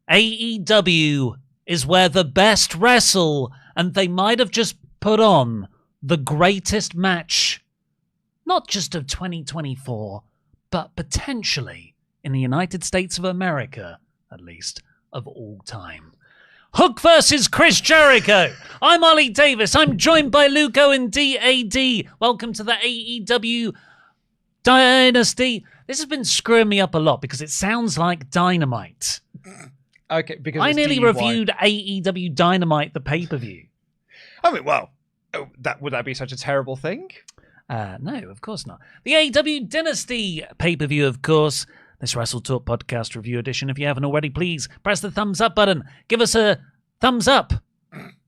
AEW is where the best wrestle, and they might have just put on the greatest match, not just of 2024, but potentially in the United States of America, at least, of all time. Hook versus Chris Jericho. I'm Ollie Davis. I'm joined by Luco and DAD. Welcome to the AEW Dynasty. This has been screwing me up a lot because it sounds like Dynamite. Okay, because I nearly reviewed AEW Dynamite, the pay-per-view. I mean, well, would that be such a terrible thing? No, of course not. The AEW Dynasty pay-per-view, of course. This WrestleTalk podcast review edition. If you haven't already, please press the thumbs up button. Give us a thumbs up.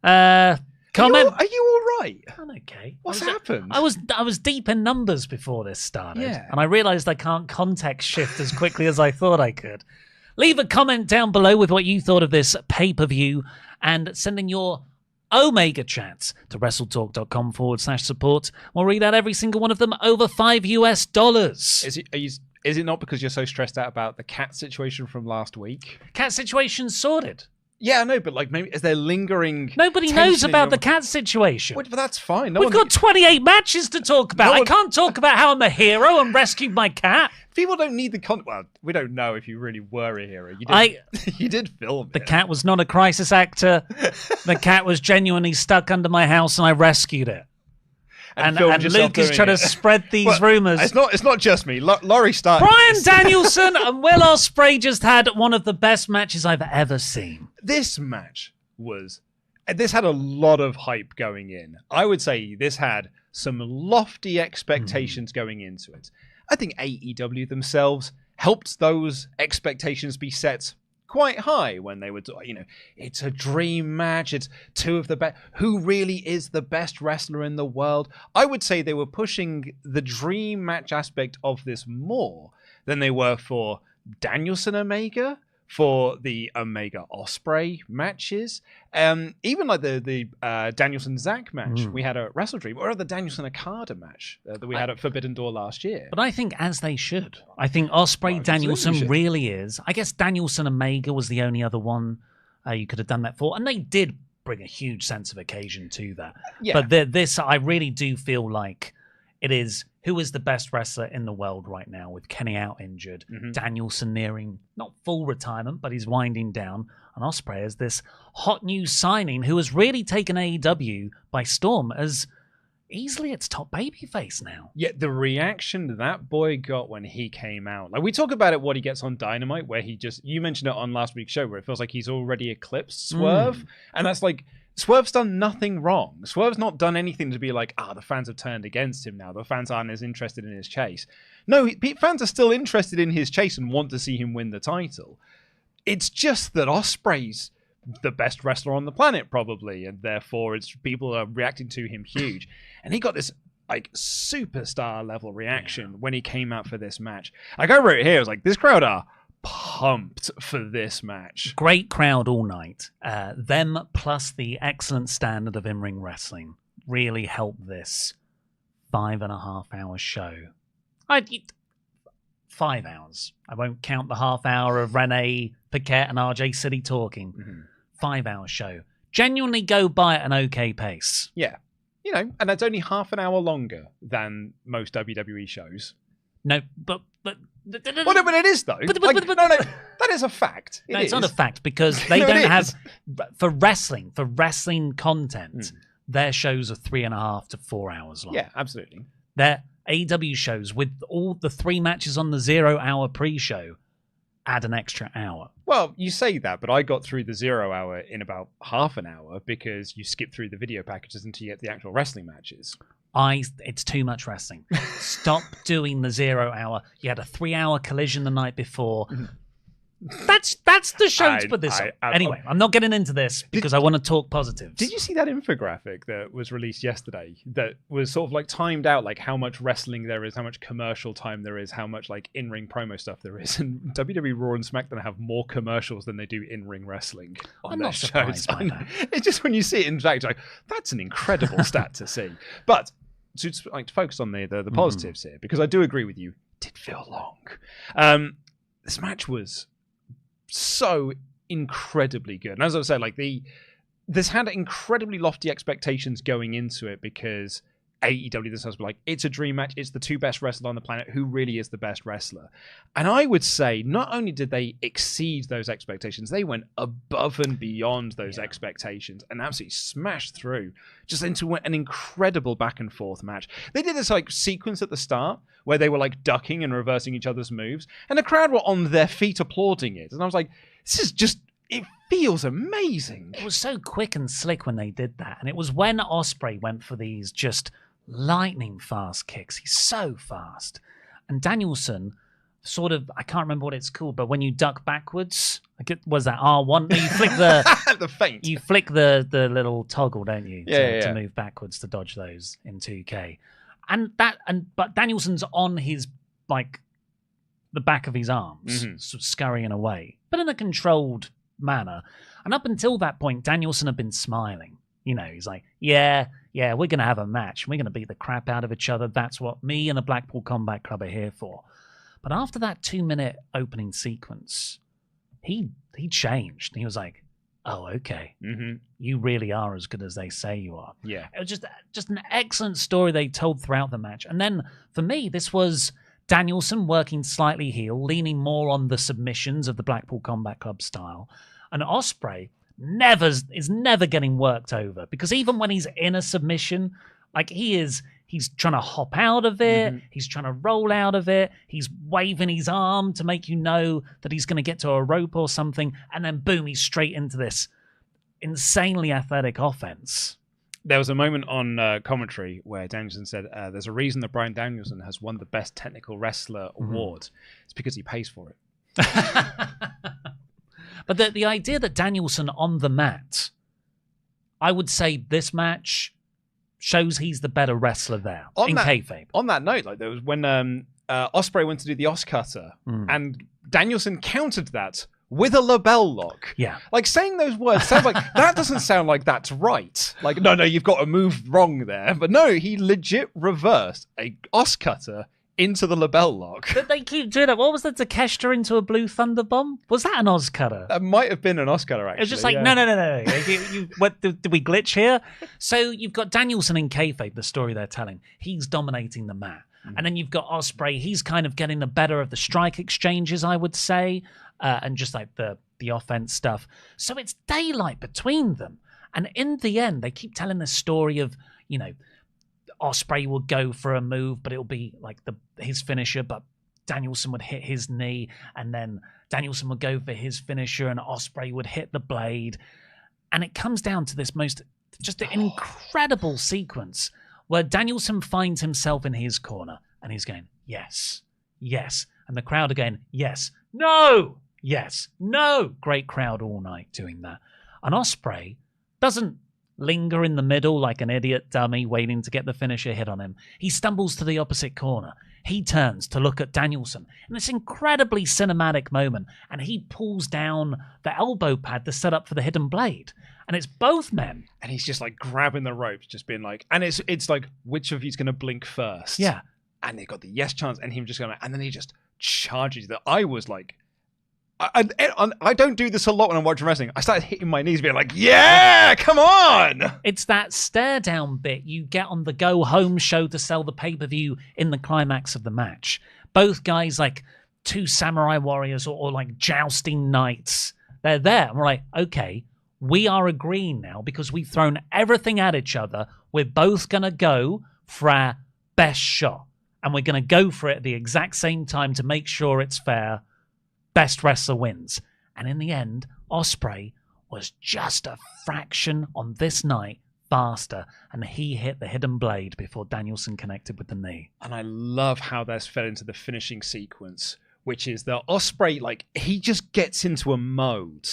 Comment. Are you all right? I'm okay. What's happened? I was deep in numbers before this started, and I realised I can't context shift as quickly as I thought I could. Leave a comment down below with what you thought of this pay-per-view and send in your Omegachats to WrestleTalk.com/support. We'll read out every single one of them over $5. Is it not because you're so stressed out about the cat situation from last week? Cat situation sorted. Yeah, I know, but like maybe is there lingering? Nobody knows about the cat situation. But that's fine. We've got 28 matches to talk about. I can't talk about how I'm a hero and rescued my cat. People don't need the content. Well, we don't know if you really were a hero. You did film it. The cat was not a crisis actor. The cat was genuinely stuck under my house and I rescued it. And Luke is trying to spread these rumours. It's not just me. Laurie started. Bryan Danielson and Will Ospreay just had one of the best matches I've ever seen. This match had a lot of hype going in. I would say this had some lofty expectations going into it. I think AEW themselves helped those expectations be set quite high when they were, it's a dream match. It's two of the best. Who really is the best wrestler in the world? I would say they were pushing the dream match aspect of this more than they were for Danielson Omega, for the Omega Ospreay matches, even like the Danielson Zack match we had at Wrestle Dream, or the Danielson Okada match that we had at Forbidden Door last year. But I think as they should. I think Ospreay Danielson really is. I guess Danielson Omega was the only other one you could have done that for, and they did bring a huge sense of occasion to that. Yeah. But this, I really do feel like it is. Who is the best wrestler in the world right now with Kenny out injured, Danielson nearing, not full retirement, but he's winding down, and Ospreay is this hot new signing who has really taken AEW by storm as easily its top babyface now. Yeah, the reaction that boy got when he came out. Like, we talk about it, what he gets on Dynamite, where you mentioned it on last week's show, where it feels like he's already eclipsed Swerve, and that's like, Swerve's done nothing wrong. Swerve's not done anything to be like, the fans have turned against him now. The fans aren't as interested in his chase. No, fans are still interested in his chase and want to see him win the title. It's just that Ospreay's the best wrestler on the planet, probably, and therefore people are reacting to him huge. And he got this like superstar level reaction when he came out for this match. Like I wrote here, I was like, this crowd are pumped for this match. Great crowd all night. Them plus the excellent standard of in-ring wrestling really helped this 5.5 hour show. 5 hours. I won't count the half hour of Renee Paquette and RJ City talking. 5 hour show. Genuinely go by at an okay pace. Yeah. And that's only half an hour longer than most WWE shows. No, but it is though. That is a fact. It's not a fact because they don't have for wrestling content. Their shows are 3.5 to 4 hours long. Yeah, absolutely. Their AEW shows with all the 3 matches on the 0 hour pre-show add an extra hour. Well, you say that, but I got through the 0 hour in about half an hour because you skip through the video packages until you get the actual wrestling matches. It's too much wrestling. Stop doing the 0 hour. You had a 3 hour collision the night before. That's the show to put this on. Anyway, I'm not getting into this because I want to talk positives. Did you see that infographic that was released yesterday that was sort of like timed out, like how much wrestling there is, how much commercial time there is, how much like in-ring promo stuff there is? And WWE Raw and SmackDown have more commercials than they do in-ring wrestling on I'm their not surprised shows. by that. It's just when you see it in fact, like, that's an incredible stat to see. But to focus on the positives here, because I do agree with you, it did feel long. this match was so incredibly good. And as I was saying, like this had incredibly lofty expectations going into it because AEW themselves were like, it's a dream match. It's the two best wrestlers on the planet. Who really is the best wrestler? And I would say not only did they exceed those expectations, they went above and beyond those expectations and absolutely smashed through just into an incredible back and forth match. They did this like sequence at the start where they were like ducking and reversing each other's moves, and the crowd were on their feet applauding it. And I was like, this is just, it feels amazing. It was so quick and slick when they did that. And it was when Ospreay went for these just lightning fast kicks. He's so fast. And Danielson sort of, I can't remember what it's called, but when you duck backwards, like it was that R1, you flick the the feint. You flick the little toggle, don't you? To move backwards to dodge those in 2K. But Danielson's on his like the back of his arms, sort of scurrying away, but in a controlled manner. And up until that point, Danielson had been smiling. You know, he's like, yeah, we're going to have a match. We're going to beat the crap out of each other. That's what me and the Blackpool Combat Club are here for. But after that 2-minute opening sequence, he changed. He was like, oh, okay. You really are as good as they say you are. Yeah. It was just an excellent story they told throughout the match. And then for me, this was Danielson working slightly heel, leaning more on the submissions of the Blackpool Combat Club style. And Ospreay is never getting worked over, because even when he's in a submission, like he's trying to hop out of it, he's trying to roll out of it, he's waving his arm to make you know that he's going to get to a rope or something, and then boom, he's straight into this insanely athletic offense. There was a moment on commentary where Danielson said, there's a reason that Bryan Danielson has won the Best Technical Wrestler award. It's because he pays for it. But the idea that Danielson on the mat, I would say this match shows he's the better wrestler there in kayfabe. On that note, like there was when Ospreay went to do the Oscutter, and Danielson countered that with a label lock. Yeah. Like saying those words sounds like that doesn't sound like that's right. Like, no, you've got to move wrong there. But no, he legit reversed a Oscutter into the label lock. But they keep doing that. What was the Takeshita into a Blue Thunder Bomb? Was that an Oscutter? That might have been an Oscutter, actually. It was just like, no. What, did we glitch here? So you've got Danielson in kayfabe, the story they're telling. He's dominating the mat. And then you've got Ospreay. He's kind of getting the better of the strike exchanges, I would say, and just like the offense stuff. So it's daylight between them. And in the end, they keep telling this story of, you know, Ospreay will go for a move, but it'll be like his finisher, but Danielson would hit his knee, and then Danielson would go for his finisher, and Ospreay would hit the blade. And it comes down to this just an incredible sequence where Danielson finds himself in his corner, and he's going, yes, yes. And the crowd are going, yes, no, yes, no. Great crowd all night doing that. And Ospreay doesn't linger in the middle like an idiot dummy waiting to get the finisher hit on him. He stumbles to the opposite corner. He turns to look at Danielson in this incredibly cinematic moment, and he pulls down the elbow pad to set up for the hidden blade. And it's both men. And he's just like grabbing the ropes, just being like, and it's like, which of you's going to blink first? Yeah. And they got the yes chance, and him just going, and then he just charges. That I was like, I don't do this a lot when I'm watching wrestling. I started hitting my knees, being like, yeah, come on. It's that stare down bit you get on the go home show to sell the pay-per-view in the climax of the match. Both guys like two samurai warriors or like jousting knights. They're there. And we're like, okay, we are agreeing now because we've thrown everything at each other. We're both going to go for our best shot. And we're going to go for it at the exact same time to make sure it's fair. Best wrestler wins. And in the end, Ospreay was just a fraction on this night faster, and he hit the hidden blade before Danielson connected with the knee. And I love how this fed into the finishing sequence, which is that Ospreay, like, he just gets into a mode,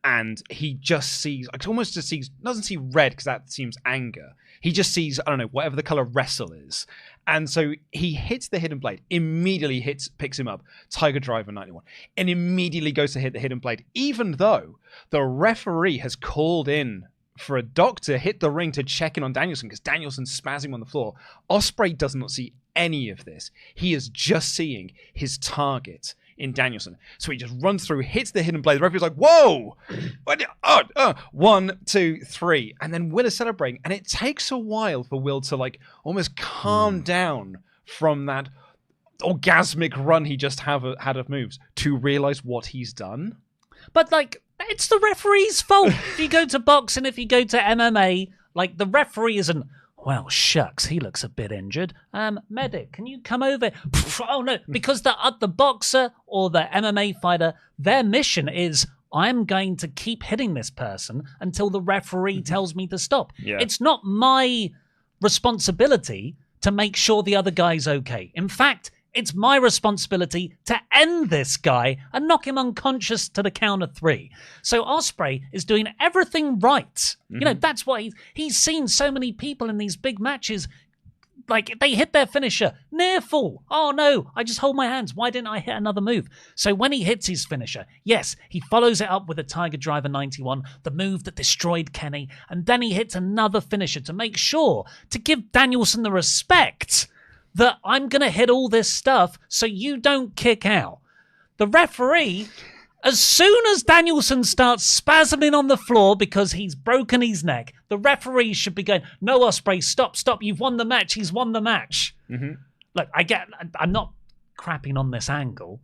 and he just sees, like, almost just sees, doesn't see red because that seems anger. He just sees, I don't know, whatever the color wrestle is. And so he hits the hidden blade, immediately picks him up, Tiger Driver 91, and immediately goes to hit the hidden blade, even though the referee has called in for a doctor to hit the ring to check in on Danielson because Danielson's spazzing on the floor. Ospreay does not see any of this. He is just seeing his target in Danielson. So he just runs through, hits the hidden blade. The referee's like, whoa! 1, 2, 3. And then Will is celebrating. And it takes a while for Will to like almost calm down from that orgasmic run he just had of moves to realize what he's done. But like, it's the referee's fault. If you go to boxing, if you go to MMA, like the referee isn't, well, shucks, he looks a bit injured. Medic, can you come over? Oh no, because the boxer or the MMA fighter, their mission is, I'm going to keep hitting this person until the referee tells me to stop. Yeah. It's not my responsibility to make sure the other guy's okay. In fact, it's my responsibility to end this guy and knock him unconscious to the count of 3. So Ospreay is doing everything right. Mm-hmm. You know, that's why he's seen so many people in these big matches, like they hit their finisher, near fall. Oh no, I just hold my hands. Why didn't I hit another move? So when he hits his finisher, yes, he follows it up with a Tiger Driver 91, the move that destroyed Kenny, and then he hits another finisher to make sure to give Danielson the respect that I'm going to hit all this stuff so you don't kick out. The referee, as soon as Danielson starts spasming on the floor because he's broken his neck, the referee should be going, no, Ospreay, stop, you've won the match, he's won the match. Mm-hmm. Look, I'm not crapping on this angle,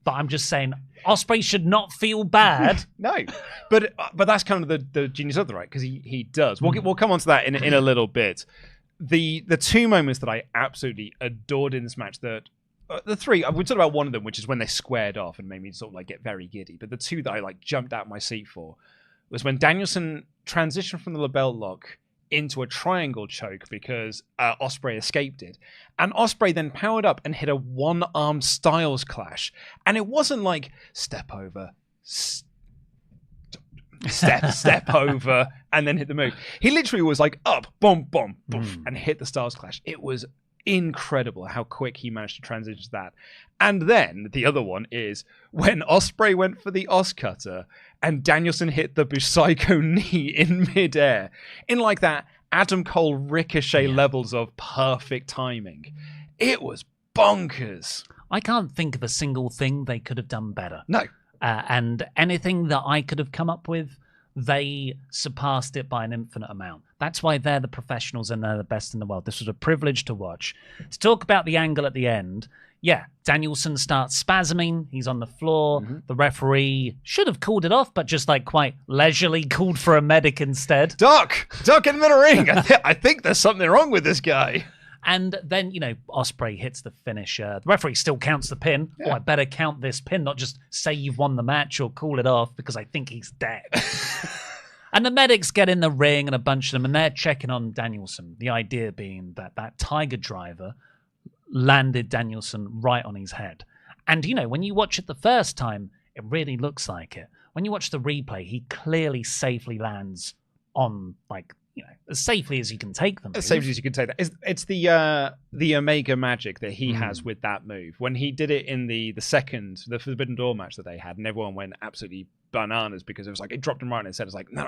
but I'm just saying Ospreay should not feel bad. No, but that's kind of the genius of it, right? Because he does. We'll come on to that in a little bit. The two moments that I absolutely adored in this match, the 3, we talked about one of them, which is when they squared off and made me sort of like get very giddy. But the 2 that I like jumped out my seat for was when Danielson transitioned from the label lock into a triangle choke because Ospreay escaped it. And Ospreay then powered up and hit a one-arm Styles clash. And it wasn't like step over, step over, and then hit the move. He literally was like up, boom, boom, boof, and hit the Styles Clash. It was incredible how quick he managed to transition to that. And then the other one is when Ospreay went for the Os Cutter and Danielson hit the Busaiku knee in midair in like that Adam Cole Ricochet levels of perfect timing. It was bonkers. I can't think of a single thing they could have done better. No. And anything that I could have come up with, they surpassed it by an infinite amount. That's why they're the professionals and they're the best in the world. This was a privilege to watch. To talk about the angle at the end, Danielson starts spasming. He's on the floor. Mm-hmm. The referee should have called it off, but just like quite leisurely called for a medic instead. Duck in the ring. I think there's something wrong with this guy. And then, Ospreay hits the finisher. The referee still counts the pin. Yeah. Oh, I better count this pin, not just say you've won the match or call it off because I think he's dead. And the medics get in the ring and a bunch of them, and they're checking on Danielson. The idea being that Tiger Driver landed Danielson right on his head. And, when you watch it the first time, it really looks like it. When you watch the replay, he clearly safely lands on, as safely as you can take them. As safely as you can take that. It's the Omega magic that he has with that move. When he did it in the Forbidden Door match that they had, and everyone went absolutely bananas because it was like, it dropped him right on his head. It's like, no.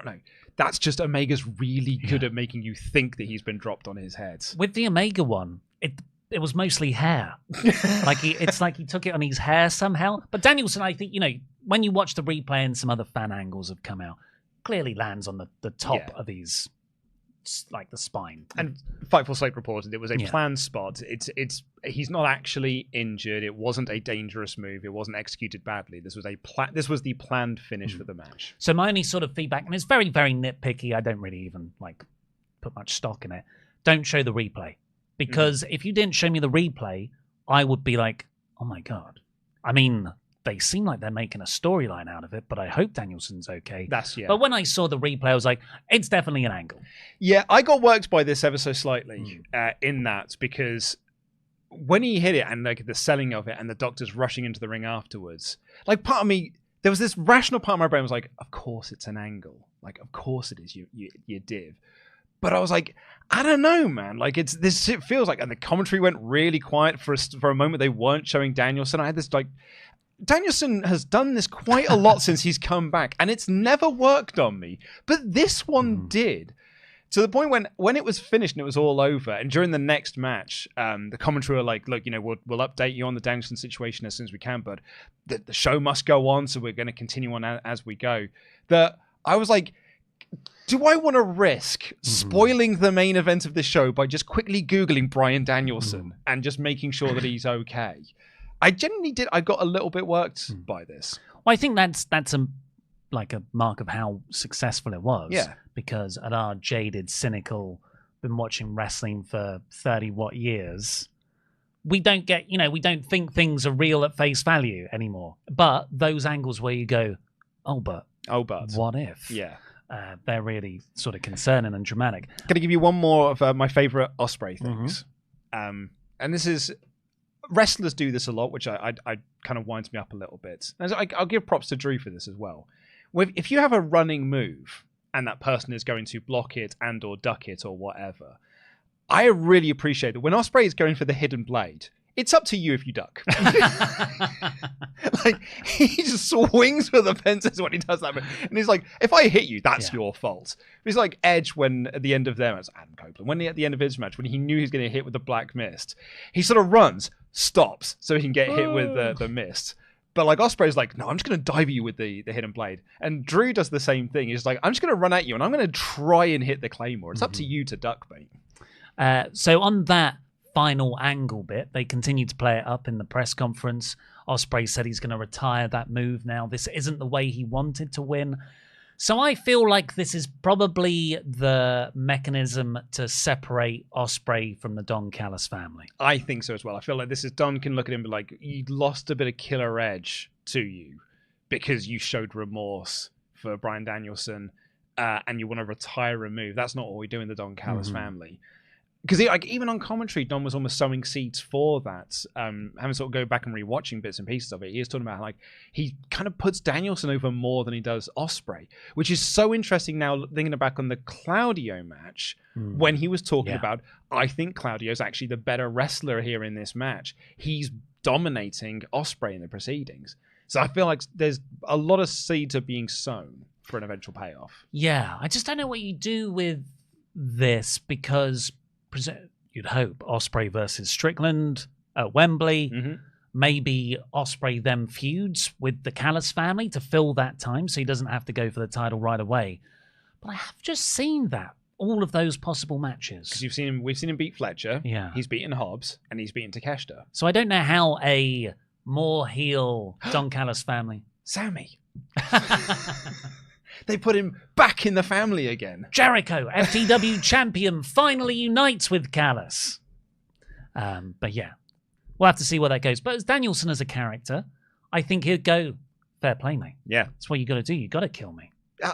That's just Omega's really good at making you think that he's been dropped on his head. With the Omega one, it was mostly hair. It's like he took it on his hair somehow. But Danielson, I think, when you watch the replay and some other fan angles have come out, clearly lands on the top of his, like the spine. And Fightful Slate reported it was a planned spot. He's not actually injured. It wasn't a dangerous move. It wasn't executed badly. This was the planned finish for the match. So my only sort of feedback, and it's very, very nitpicky. I don't really even put much stock in it. Don't show the replay, because if you didn't show me the replay, I would be like, oh my god. I mean, they seem like they're making a storyline out of it, but I hope Danielson's okay. But when I saw the replay, I was like, it's definitely an angle. Yeah, I got worked by this ever so slightly in that, because when he hit it and the selling of it and the doctors rushing into the ring afterwards, part of me, there was this rational part of my brain was like, of course it's an angle. Of course it is, you div. But I was like, I don't know, man. It feels like, and the commentary went really quiet for a moment. They weren't showing Danielson. I had this Danielson has done this quite a lot since he's come back, and it's never worked on me. But this one did. To the point when it was finished and it was all over, and during the next match, the commentary were like, look, we'll update you on the Danielson situation as soon as we can, but the show must go on, so we're going to continue on as we go. I was like, do I want to risk spoiling the main event of the show by just quickly Googling Bryan Danielson and just making sure that he's okay? I genuinely did. I got a little bit worked by this. Well, I think that's a mark of how successful it was. Yeah. Because at our jaded, cynical, been watching wrestling for 30 years, we don't get, we don't think things are real at face value anymore. But those angles where you go, oh, but what if? Yeah. They're really sort of concerning and dramatic. Going to give you one more of my favorite Ospreay things. And this is, wrestlers do this a lot, which I kind of winds me up a little bit. And I'll give props to Drew for this as well. If you have a running move and that person is going to block it and or duck it or whatever, I really appreciate that when Ospreay is going for the hidden blade, it's up to you if you duck. Like, he just swings for the fences when he does that. And he's like, if I hit you, that's your fault. He's like Edge when at the end of them, it's Adam Copeland, when at the end of his match, when he knew he was going to hit with the black mist, he sort of runs, stops, so he can get hit with the mist. But like Ospreay's like, no, I'm just going to dive you with the hidden blade. And Drew does the same thing. He's like, I'm just going to run at you and I'm going to try and hit the Claymore. It's up to you to duck, mate. So on that final angle bit, they continue to play it up in the press conference. Ospreay said he's going to retire that move now. This isn't the way he wanted to win. So I feel like this is probably the mechanism to separate Ospreay from the Don Callis family. I think so as well. I feel like this is Don can look at him and be like, you lost a bit of killer edge to you because you showed remorse for Bryan Danielson and you want to retire a move. That's not what we do in the Don Callis family. Because even on commentary, Don was almost sowing seeds for that. Having sort of go back and rewatching bits and pieces of it, he was talking about he kind of puts Danielson over more than he does Ospreay, which is so interesting now thinking back on the Claudio match when he was talking about, I think Claudio's actually the better wrestler here in this match. He's dominating Ospreay in the proceedings. So I feel like there's a lot of seeds are being sown for an eventual payoff. Yeah, I just don't know what you do with this because you'd hope Ospreay versus Strickland at Wembley. Maybe Ospreay then feuds with the Callis family to fill that time so he doesn't have to go for the title right away. But I have just seen all of those possible matches. Because we've seen him beat Fletcher. Yeah. He's beaten Hobbs and he's beaten Takeshita. So I don't know how a more heel Don Callis family. Sammy. They put him back in the family again. Jericho, FTW champion, finally unites with Callis. But yeah, we'll have to see where that goes. But as Danielson as a character, I think he'd go, fair play, mate. Yeah. That's what you got to do. You got to kill me.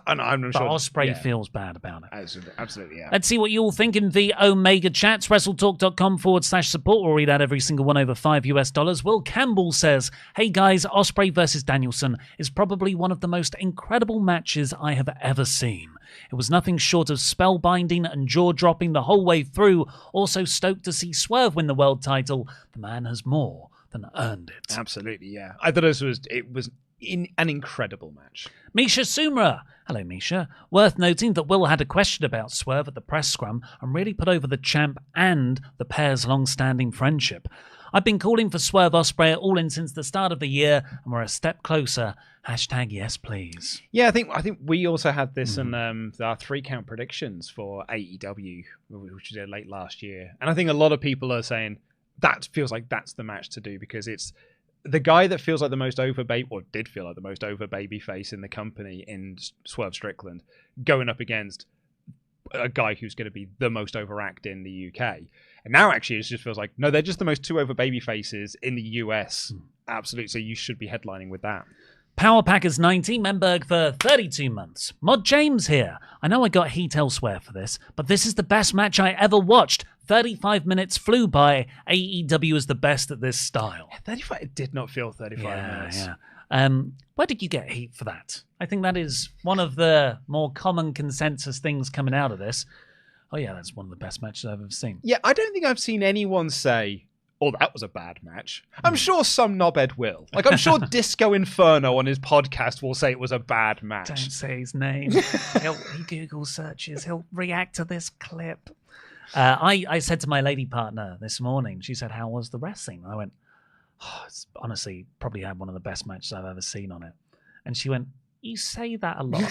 I'm but sure Ospreay feels bad about it. Absolutely, yeah. Let's see what you all think in the Omega chats. WrestleTalk.com/support. We'll read out every single one over $5. Will Campbell says, hey guys, Ospreay versus Danielson is probably one of the most incredible matches I have ever seen. It was nothing short of spellbinding and jaw-dropping the whole way through. Also stoked to see Swerve win the world title. The man has more than earned it. Absolutely, yeah. I thought it was an incredible match. Misha Sumra. Hello, Misha. Worth noting that Will had a question about Swerve at the press scrum and really put over the champ and the pair's long-standing friendship. I've been calling for Swerve Ospreay at All In since the start of the year, and we're a step closer. #yes, please. Yeah, I think we also had this in our 3-count predictions for AEW, which was late last year. And I think a lot of people are saying that feels like that's the match to do because it's the guy that feels like the most over baby, or did feel like the most over baby face in the company in Swerve Strickland, going up against a guy who's going to be the most overact in the UK. And now actually it just feels like, no, they're just the most 2 over baby faces in the US. Absolutely. So you should be headlining with that. Power Packers 90, Menberg for 32 months. Mod James here. I know I got heat elsewhere for this, but this is the best match I ever watched. 35 minutes flew by. AEW is the best at this style. Yeah, 35, it did not feel 35 minutes. Yeah. Where did you get heat for that? I think that is one of the more common consensus things coming out of this. Oh yeah, that's one of the best matches I've ever seen. Yeah, I don't think I've seen anyone say, oh, that was a bad match. I'm sure some knobhead will. Like, I'm sure Disco Inferno on his podcast will say it was a bad match. Don't say his name. He Google searches. He'll react to this clip. I said to my lady partner this morning, she said, how was the wrestling? I went, it's honestly probably had one of the best matches I've ever seen on it. And she went, you say that a lot.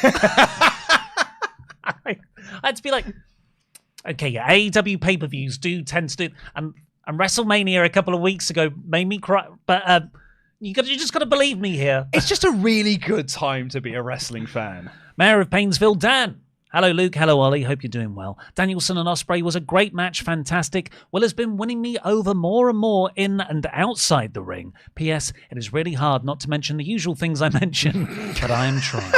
I had to be like, okay, yeah, AEW pay-per-views do tend to do... And WrestleMania a couple of weeks ago made me cry. But you just got to believe me here. It's just a really good time to be a wrestling fan. Mayor of Painesville, Dan. Hello, Luke. Hello, Ollie. Hope you're doing well. Danielson and Ospreay was a great match. Fantastic. Will has been winning me over more and more in and outside the ring. P.S. It is really hard not to mention the usual things I mention, but I am trying.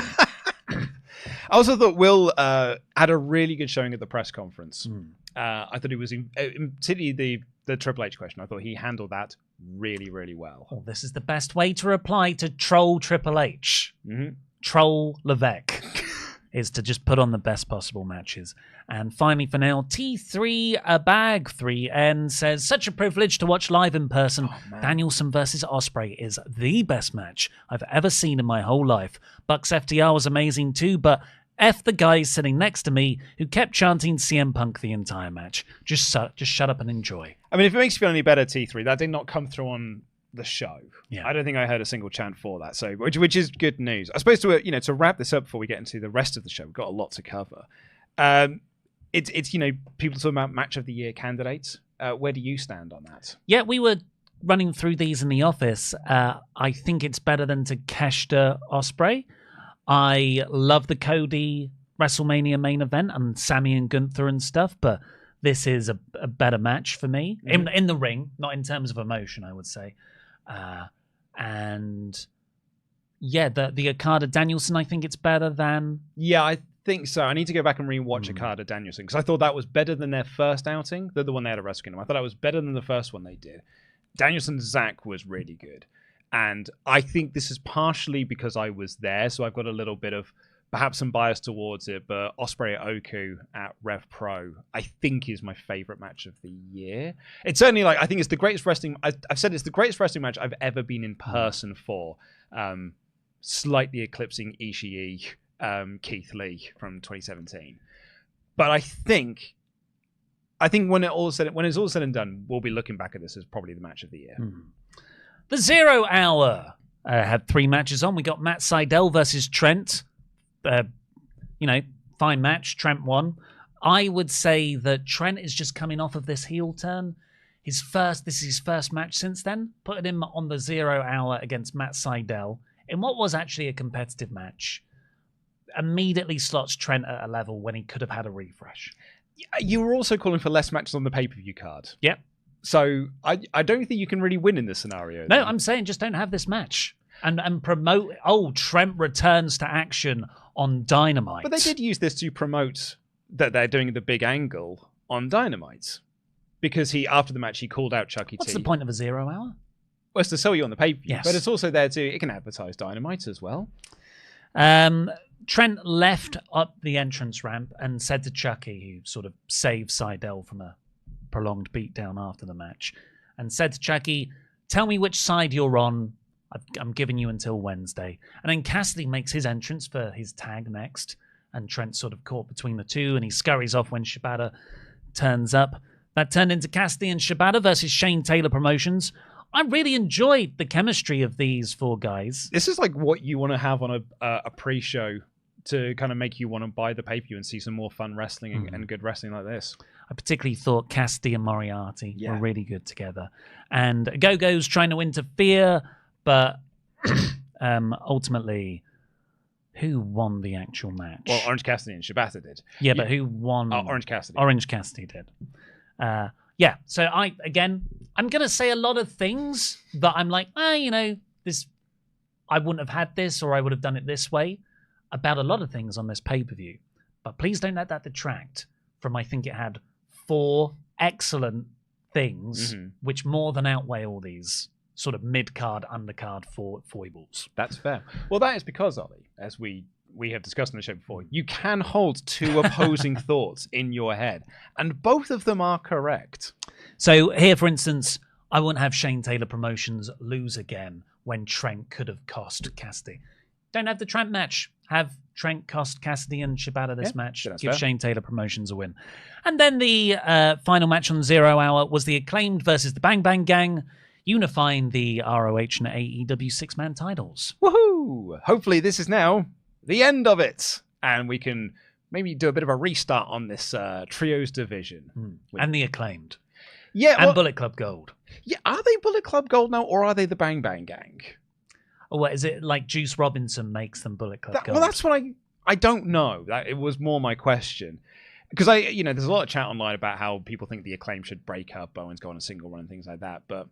I also thought Will had a really good showing at the press conference. I thought he was, particularly the Triple H question, I thought he handled that really, really well. Oh, this is the best way to reply to troll Triple H. Mm-hmm. Troll Levesque is to just put on the best possible matches. And finally, for now, T3 a bag 3N says, such a privilege to watch live in person. Danielson versus Ospreay is the best match I've ever seen in my whole life. Bucks FTR was amazing too, but F the guys sitting next to me who kept chanting CM Punk the entire match. Just shut up and enjoy. I mean, if it makes you feel any better, T3, that did not come through on the show. Yeah. I don't think I heard a single chant for that, so which is good news. I suppose to wrap this up before we get into the rest of the show, we've got a lot to cover. It's people talking about match of the year candidates. Where do you stand on that? Yeah, we were running through these in the office. I think it's better than Takeshita Ospreay. I love the Cody WrestleMania main event and Sammy and Gunther and stuff, but this is a better match for me in the ring, not in terms of emotion, I would say. And yeah, the Okada Danielson, I think it's better than. Yeah, I think so. I need to go back and rewatch Okada Danielson because I thought that was better than their first outing, the one they had at Wrestle Kingdom. I thought that was better than the first one they did. Danielson's Zach was really good. And I think this is partially because I was there, so I've got a little bit of perhaps some bias towards it, but Ospreay Oku at Rev Pro, I think is my favorite match of the year. It's certainly I think it's the greatest wrestling, I've said it's the greatest wrestling match I've ever been in person for, slightly eclipsing Ishii, Keith Lee from 2017. But I think when it's all said and done, we'll be looking back at this as probably the match of the year. The 0 Hour had 3 matches on. We got Matt Sydal versus Trent. Fine match. Trent won. I would say that Trent is just coming off of this heel turn. This is his first match since then. Putting him on the 0 Hour against Matt Sydal in what was actually a competitive match immediately slots Trent at a level when he could have had a refresh. You were also calling for less matches on the pay-per-view card. Yep. So I don't think you can really win in this scenario. No, I'm saying just don't have this match. And promote, Trent returns to action on Dynamite. But they did use this to promote that they're doing the big angle on Dynamite. Because after the match, he called out Chucky T. What's the point of a 0 Hour? Well, it's to sell you on the pay-per-view. Yes. But it's also there it can advertise Dynamite as well. Trent left up the entrance ramp and said to Chucky, who sort of saved Sydal from a prolonged beatdown after the match, and said to Chucky, tell me which side you're on. I'm giving you until Wednesday. And then Cassidy makes his entrance for his tag next, and Trent's sort of caught between the two, and he scurries off when Shibata turns up. That turned into Cassidy and Shibata versus Shane Taylor Promotions. I really enjoyed the chemistry of these 4 guys. This is like what you want to have on a pre-show to kind of make you want to buy the pay-per-view and see some more fun wrestling and good wrestling like this. I particularly thought Cassidy and Moriarty were really good together. And Go-Go's trying to interfere, but ultimately, who won the actual match? Well, Orange Cassidy and Shibata did. Yeah, but who won? Orange Cassidy. Orange Cassidy did. So I'm going to say a lot of things that I'm like, this, I wouldn't have had this, or I would have done it this way about a lot of things on this pay-per-view. But please don't let that detract from, I think it had 4 excellent things, which more than outweigh all these sort of mid-card, undercard foibles. That's fair. Well, that is because, Ollie, as we have discussed on the show before, you can hold 2 opposing thoughts in your head, and both of them are correct. So here, for instance, I wouldn't have Shane Taylor Promotions lose again when Trent could have cost Cassidy. Don't have the Trent match. Have Trent cost Cassidy and Shibata this match. Give Shane Taylor Promotions a win. And then the final match on 0 Hour was the Acclaimed versus the Bang Bang Gang, unifying the ROH and AEW 6-man titles. Woohoo! Hopefully this is now the end of it. And we can maybe do a bit of a restart on this trios division. And the Acclaimed. Yeah, and Bullet Club Gold. Yeah, are they Bullet Club Gold now, or are they the Bang Bang Gang? Or what, is it like Juice Robinson makes them Bullet Club Gold? Well, that's what I don't know. It was more my question. Because there's a lot of chat online about how people think the Acclaim should break up, Bowens go on a single run and things like that. But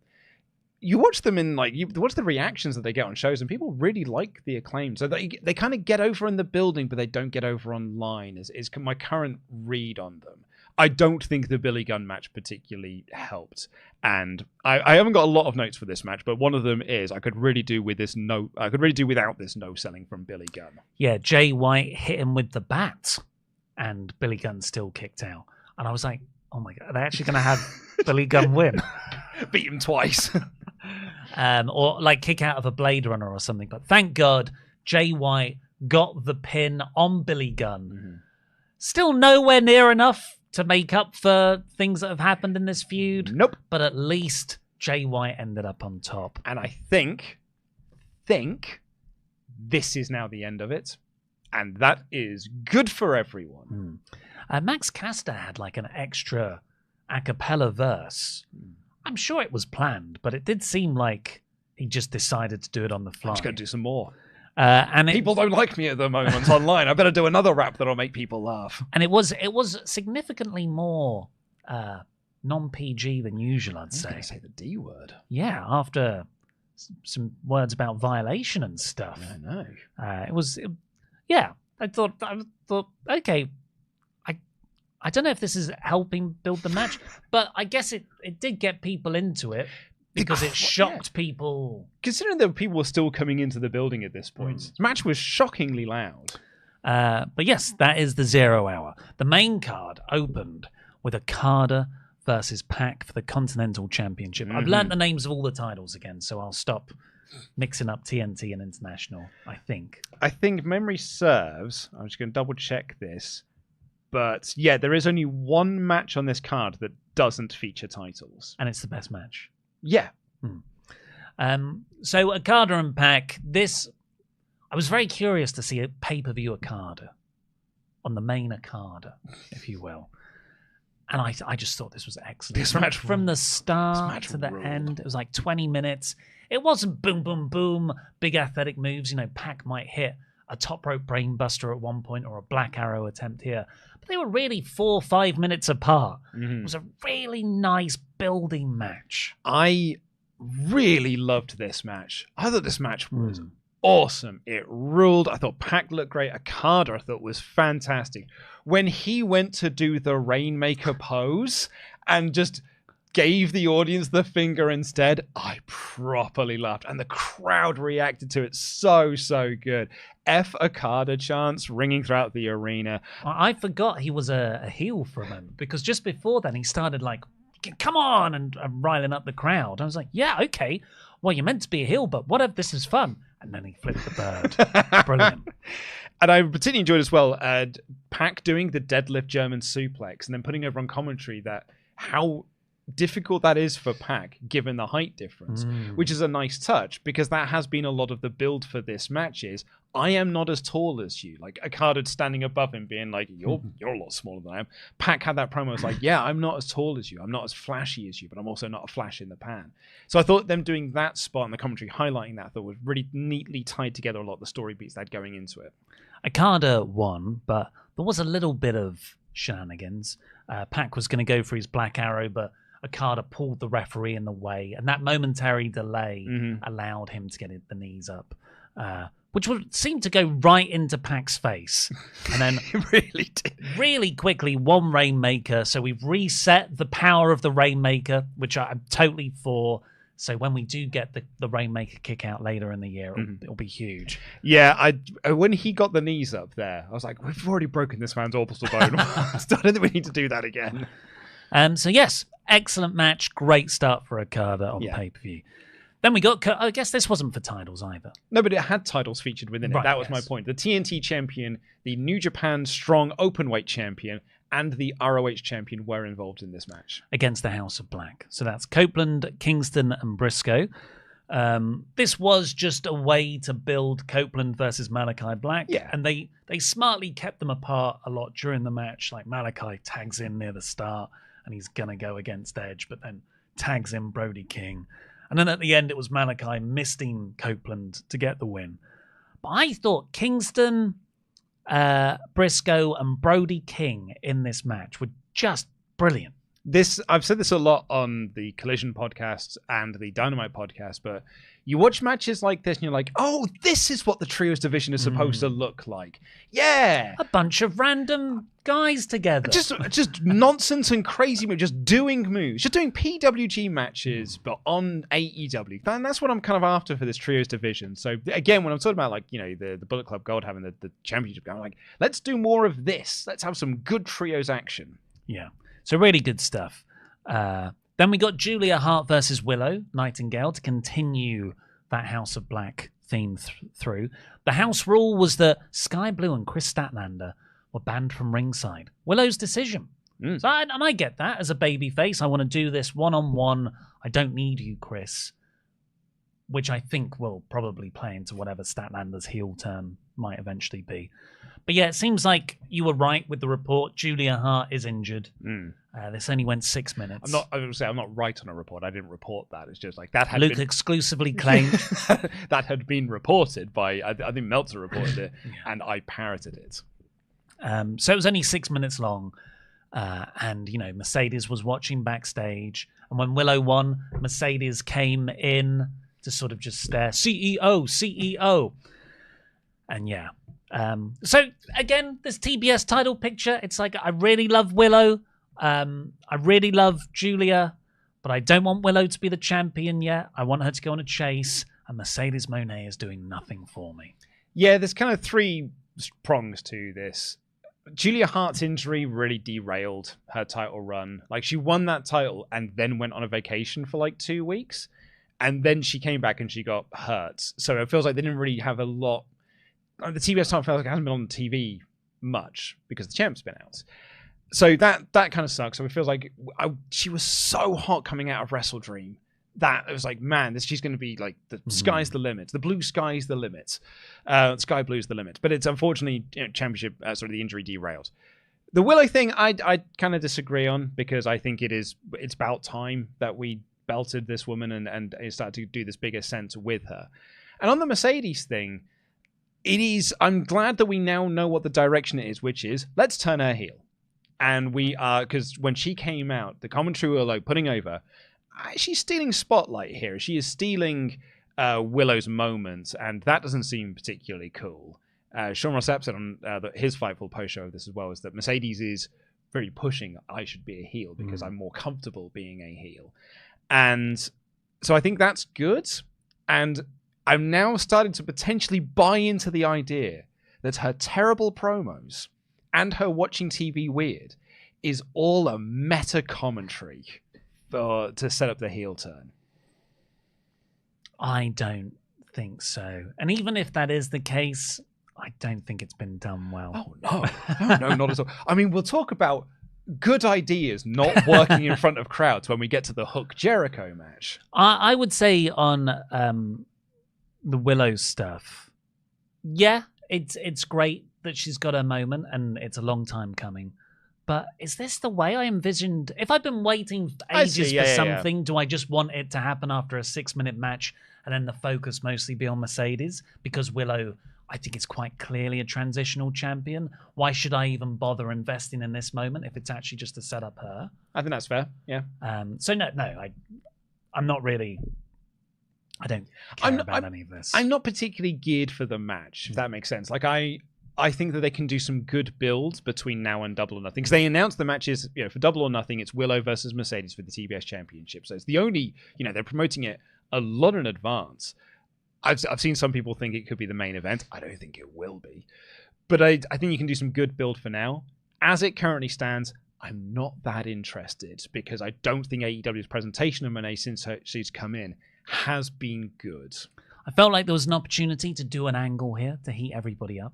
you watch them you watch the reactions that they get on shows, and people really like the Acclaim. So they kind of get over in the building, but they don't get over online, is my current read on them. I don't think the Billy Gunn match particularly helped. And I haven't got a lot of notes for this match, but one of them is I could really do without this no selling from Billy Gunn. Yeah, Jay White hit him with the bat, and Billy Gunn still kicked out. And I was like, oh my God, are they actually going to have Billy Gunn win? Beat him twice. Or like kick out of a Blade Runner or something. But thank God, Jay White got the pin on Billy Gunn. Mm-hmm. Still nowhere near enough to make up for things that have happened in this feud. Nope. But at least Jay White ended up on top. And I think this is now the end of it. And that is good for everyone. Max Caster had like an extra a cappella verse. I'm sure it was planned, but it did seem like he just decided to do it on the fly. I'm just going to do some more. And people don't like me at the moment online. I better do another rap that'll make people laugh. And it was significantly more non-PG than usual, I'd say. I was going to say the D word. Yeah, after some words about violation and stuff. I know. I thought, okay, I don't know if this is helping build the match, but I guess it did get people into it. Because it shocked people. Considering that people were still coming into the building at this point. The match was shockingly loud. But yes, that is the 0 Hour. The main card opened with Okada versus Pac for the Continental Championship. I've learned the names of all the titles again, so I'll stop mixing up TNT and International, I think. I think memory serves. I'm just going to double check this. But yeah, there is only one match on this card that doesn't feature titles. And it's the best match. Yeah. So Okada and Pac, I was very curious to see a pay-per-view Okada on the main Okada, if you will. And I just thought this was excellent. This match from the start to the end, it was like 20 minutes. It wasn't boom, boom, boom, big athletic moves. Pac might hit a top rope brainbuster at one point or a Black Arrow attempt here. But they were really 4 or 5 minutes apart. It was a really nice building match. I really loved this match. I thought this match was awesome. It ruled. I thought Pac looked great. Okada I thought was fantastic. When he went to do the Rainmaker pose and just gave the audience the finger instead, I properly laughed. And the crowd reacted to it so good. F Okada chants ringing throughout the arena. I forgot he was a heel for a moment, because just before then he started like, come on, and riling up the crowd. I was like, yeah, okay. Well, you're meant to be a heel, but what if this is fun? And then he flipped the bird. Brilliant. And I particularly enjoyed as well Pac doing the deadlift German suplex and then putting over on commentary that how difficult that is for Pac given the height difference, which is a nice touch, because that has been a lot of the build for this match is I am not as tall as you. Like Okada standing above him being like, you're a lot smaller than I am. Pac had that promo. It's like, yeah, I'm not as tall as you. I'm not as flashy as you, but I'm also not a flash in the pan. So I thought them doing that spot in the commentary, highlighting that, I thought was really neatly tied together a lot of the story beats they had going into it. Okada won, but there was a little bit of shenanigans. Pac was going to go for his Black Arrow, but Okada pulled the referee in the way, and that momentary delay allowed him to get the knees up, which would seem to go right into Pac's face. And then it really did. Really quickly, one Rainmaker. So we've reset the power of the Rainmaker, which I'm totally for. So when we do get the Rainmaker kick out later in the year, it'll be huge. Yeah, when he got the knees up there, I was like, we've already broken this man's orbital bone. So I don't think we need to do that again. So yes, excellent match. Great start for Okada on pay-per-view. Then we got, I guess this wasn't for titles either. No, but it had titles featured within it. Right, that was my point. The TNT champion, the New Japan Strong Openweight champion, and the ROH champion were involved in this match. Against the House of Black. So that's Copeland, Kingston, and Briscoe. This was just a way to build Copeland versus Malachi Black. Yeah. And they smartly kept them apart a lot during the match. Like Malachi tags in near the start and he's going to go against Edge, but then tags in Brody King. And then at the end, it was Malachi misting Copeland to get the win. But I thought Kingston, Briscoe, and Brody King in this match were just brilliant. I've said this a lot on the Collision podcast and the Dynamite podcast, but you watch matches like this and you're like, oh, this is what the Trios division is supposed to look like. Yeah. A bunch of random guys together. Just nonsense and crazy moves, just doing moves, just doing PWG matches, but on AEW. And that's what I'm kind of after for this Trios division. So again, when I'm talking about the Bullet Club Gold having the championship, I'm like, let's do more of this. Let's have some good Trios action. Yeah. So really good stuff. Then we got Julia Hart versus Willow Nightingale to continue that House of Black theme through. The house rule was that Sky Blue and Chris Statlander were banned from ringside. Willow's decision. So I get that. As a babyface, I want to do this one-on-one. I don't need you, Chris. Which I think will probably play into whatever Statlander's heel turn might eventually be. But yeah, it seems like you were right with the report. Julia Hart is injured. This only went 6 minutes. I'm not right on a report. I didn't report that. It's just like that had Luke exclusively claimed that had been reported by I think Meltzer reported it, and I parroted it. So it was only 6 minutes long, and Mercedes was watching backstage, and when Willow won, Mercedes came in to sort of just stare, CEO, and yeah. So again, this TBS title picture, it's like I really love Willow, I really love Julia, but I don't want Willow to be the champion yet. I want her to go on a chase, and Mercedes Moné is doing nothing for me. Yeah, there's kind of three prongs to this. Julia Hart's injury really derailed her title run. Like, she won that title and then went on a vacation for like 2 weeks, and then she came back and she got hurt. So it feels like they didn't really have a lot. The TBS title feels like it hasn't been on TV much because the champ's been out. So that kind of sucks. So it feels like she was so hot coming out of Wrestle Dream that it was like, man, she's going to be like the sky's the limit. The blue sky's the limit. Sky blue's the limit. But it's unfortunately championship. The injury derailed. The Willow thing, I kind of disagree on because I think it's about time that we belted this woman and started to do this bigger sense with her. And on the Mercedes thing, I'm glad that we now know what the direction it is, which is let's turn her heel. And we are, because when she came out, the commentary were like putting over, she's stealing spotlight here. She is stealing Willow's moment, and that doesn't seem particularly cool. Sean Ross Sapp said on his Fightful post-show of this as well, is that Mercedes is very pushing, I should be a heel because I'm more comfortable being a heel. And so I think that's good. And I'm now starting to potentially buy into the idea that her terrible promos and her watching TV weird is all a meta commentary to set up the heel turn. I don't think so. And even if that is the case, I don't think it's been done well. Oh, no, not at all. I mean, we'll talk about good ideas not working in front of crowds when we get to the Hook Jericho match. I would say on the Willow stuff, yeah, it's great that she's got her moment and it's a long time coming. But is this the way I envisioned? If I've been waiting ages for something, do I just want it to happen after a 6-minute match and then the focus mostly be on Mercedes? Because Willow, I think, is quite clearly a transitional champion. Why should I even bother investing in this moment if it's actually just to set up her? I think that's fair, yeah. So no, I'm not really... I don't care about any of this. I'm not particularly geared for the match, if that makes sense. Like, I think that they can do some good builds between now and Double or Nothing. Because they announced the matches, for Double or Nothing, it's Willow versus Mercedes for the TBS Championship. So it's the only, they're promoting it a lot in advance. I've seen some people think it could be the main event. I don't think it will be. But I think you can do some good build for now. As it currently stands, I'm not that interested because I don't think AEW's presentation of Monet since she's come in has been good. I felt like there was an opportunity to do an angle here to heat everybody up.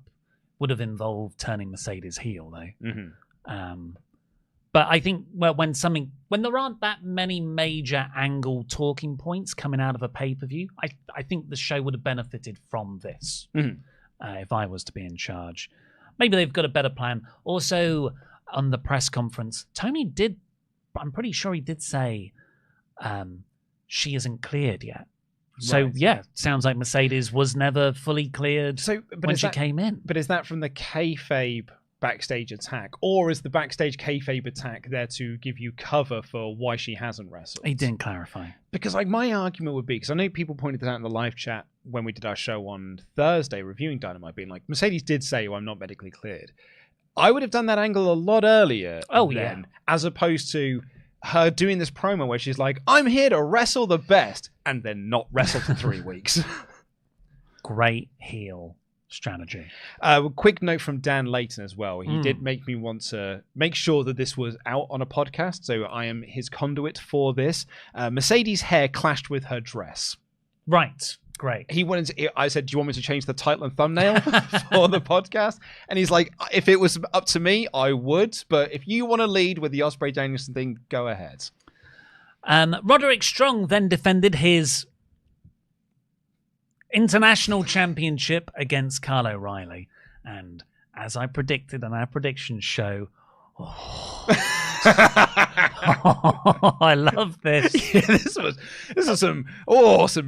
Would have involved turning Mercedes heel, though. Mm-hmm. But I think when there aren't that many major angle talking points coming out of a pay-per-view, I think the show would have benefited from this if I was to be in charge. Maybe they've got a better plan. Also, on the press conference, Toni did, I'm pretty sure he did say she isn't cleared yet. So, yeah, sounds like Mercedes was never fully cleared when she came in. But is that from the kayfabe backstage attack, or is the backstage kayfabe attack there to give you cover for why she hasn't wrestled? He didn't clarify. Because my argument would be, because I know people pointed this out in the live chat when we did our show on Thursday reviewing Dynamite, being like, Mercedes did say, I'm not medically cleared. I would have done that angle a lot earlier as opposed to her doing this promo where she's like, I'm here to wrestle the best, and then not wrestle for 3 weeks. Great heel strategy. Quick note from Dan Layton as well. He did make me want to make sure that this was out on a podcast, so I am his conduit for this. Mercedes' hair clashed with her dress. Right. Great. I said, do you want me to change the title and thumbnail for the podcast? And he's like, if it was up to me, I would. But if you want to lead with the Ospreay Danielson thing, go ahead. Roderick Strong then defended his international championship against Kyle O'Reilly. And as I predicted on our predictions show, I love this. Yeah, this is some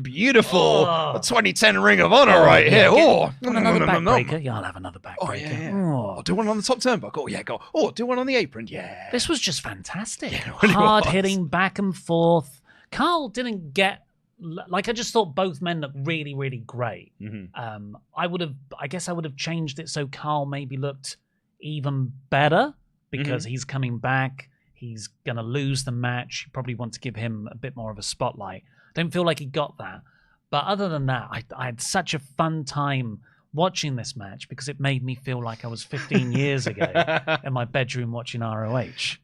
beautiful 2010 Ring of Honor right here. Another backbreaker. Yeah, I'll have another backbreaker. Yeah. Do one on the top turnbuckle. Oh yeah, go. Oh, do one on the apron. Yeah. This was just fantastic. Yeah, it really hard was. hitting back and forth. Carl didn't get. Like, I just thought both men looked really, really great. Mm-hmm. I guess I would have changed it so Carl maybe looked even better because he's coming back. He's going to lose the match. You probably want to give him a bit more of a spotlight. Don't feel like he got that. But other than that, I had such a fun time watching this match because it made me feel like I was 15 years ago in my bedroom watching ROH.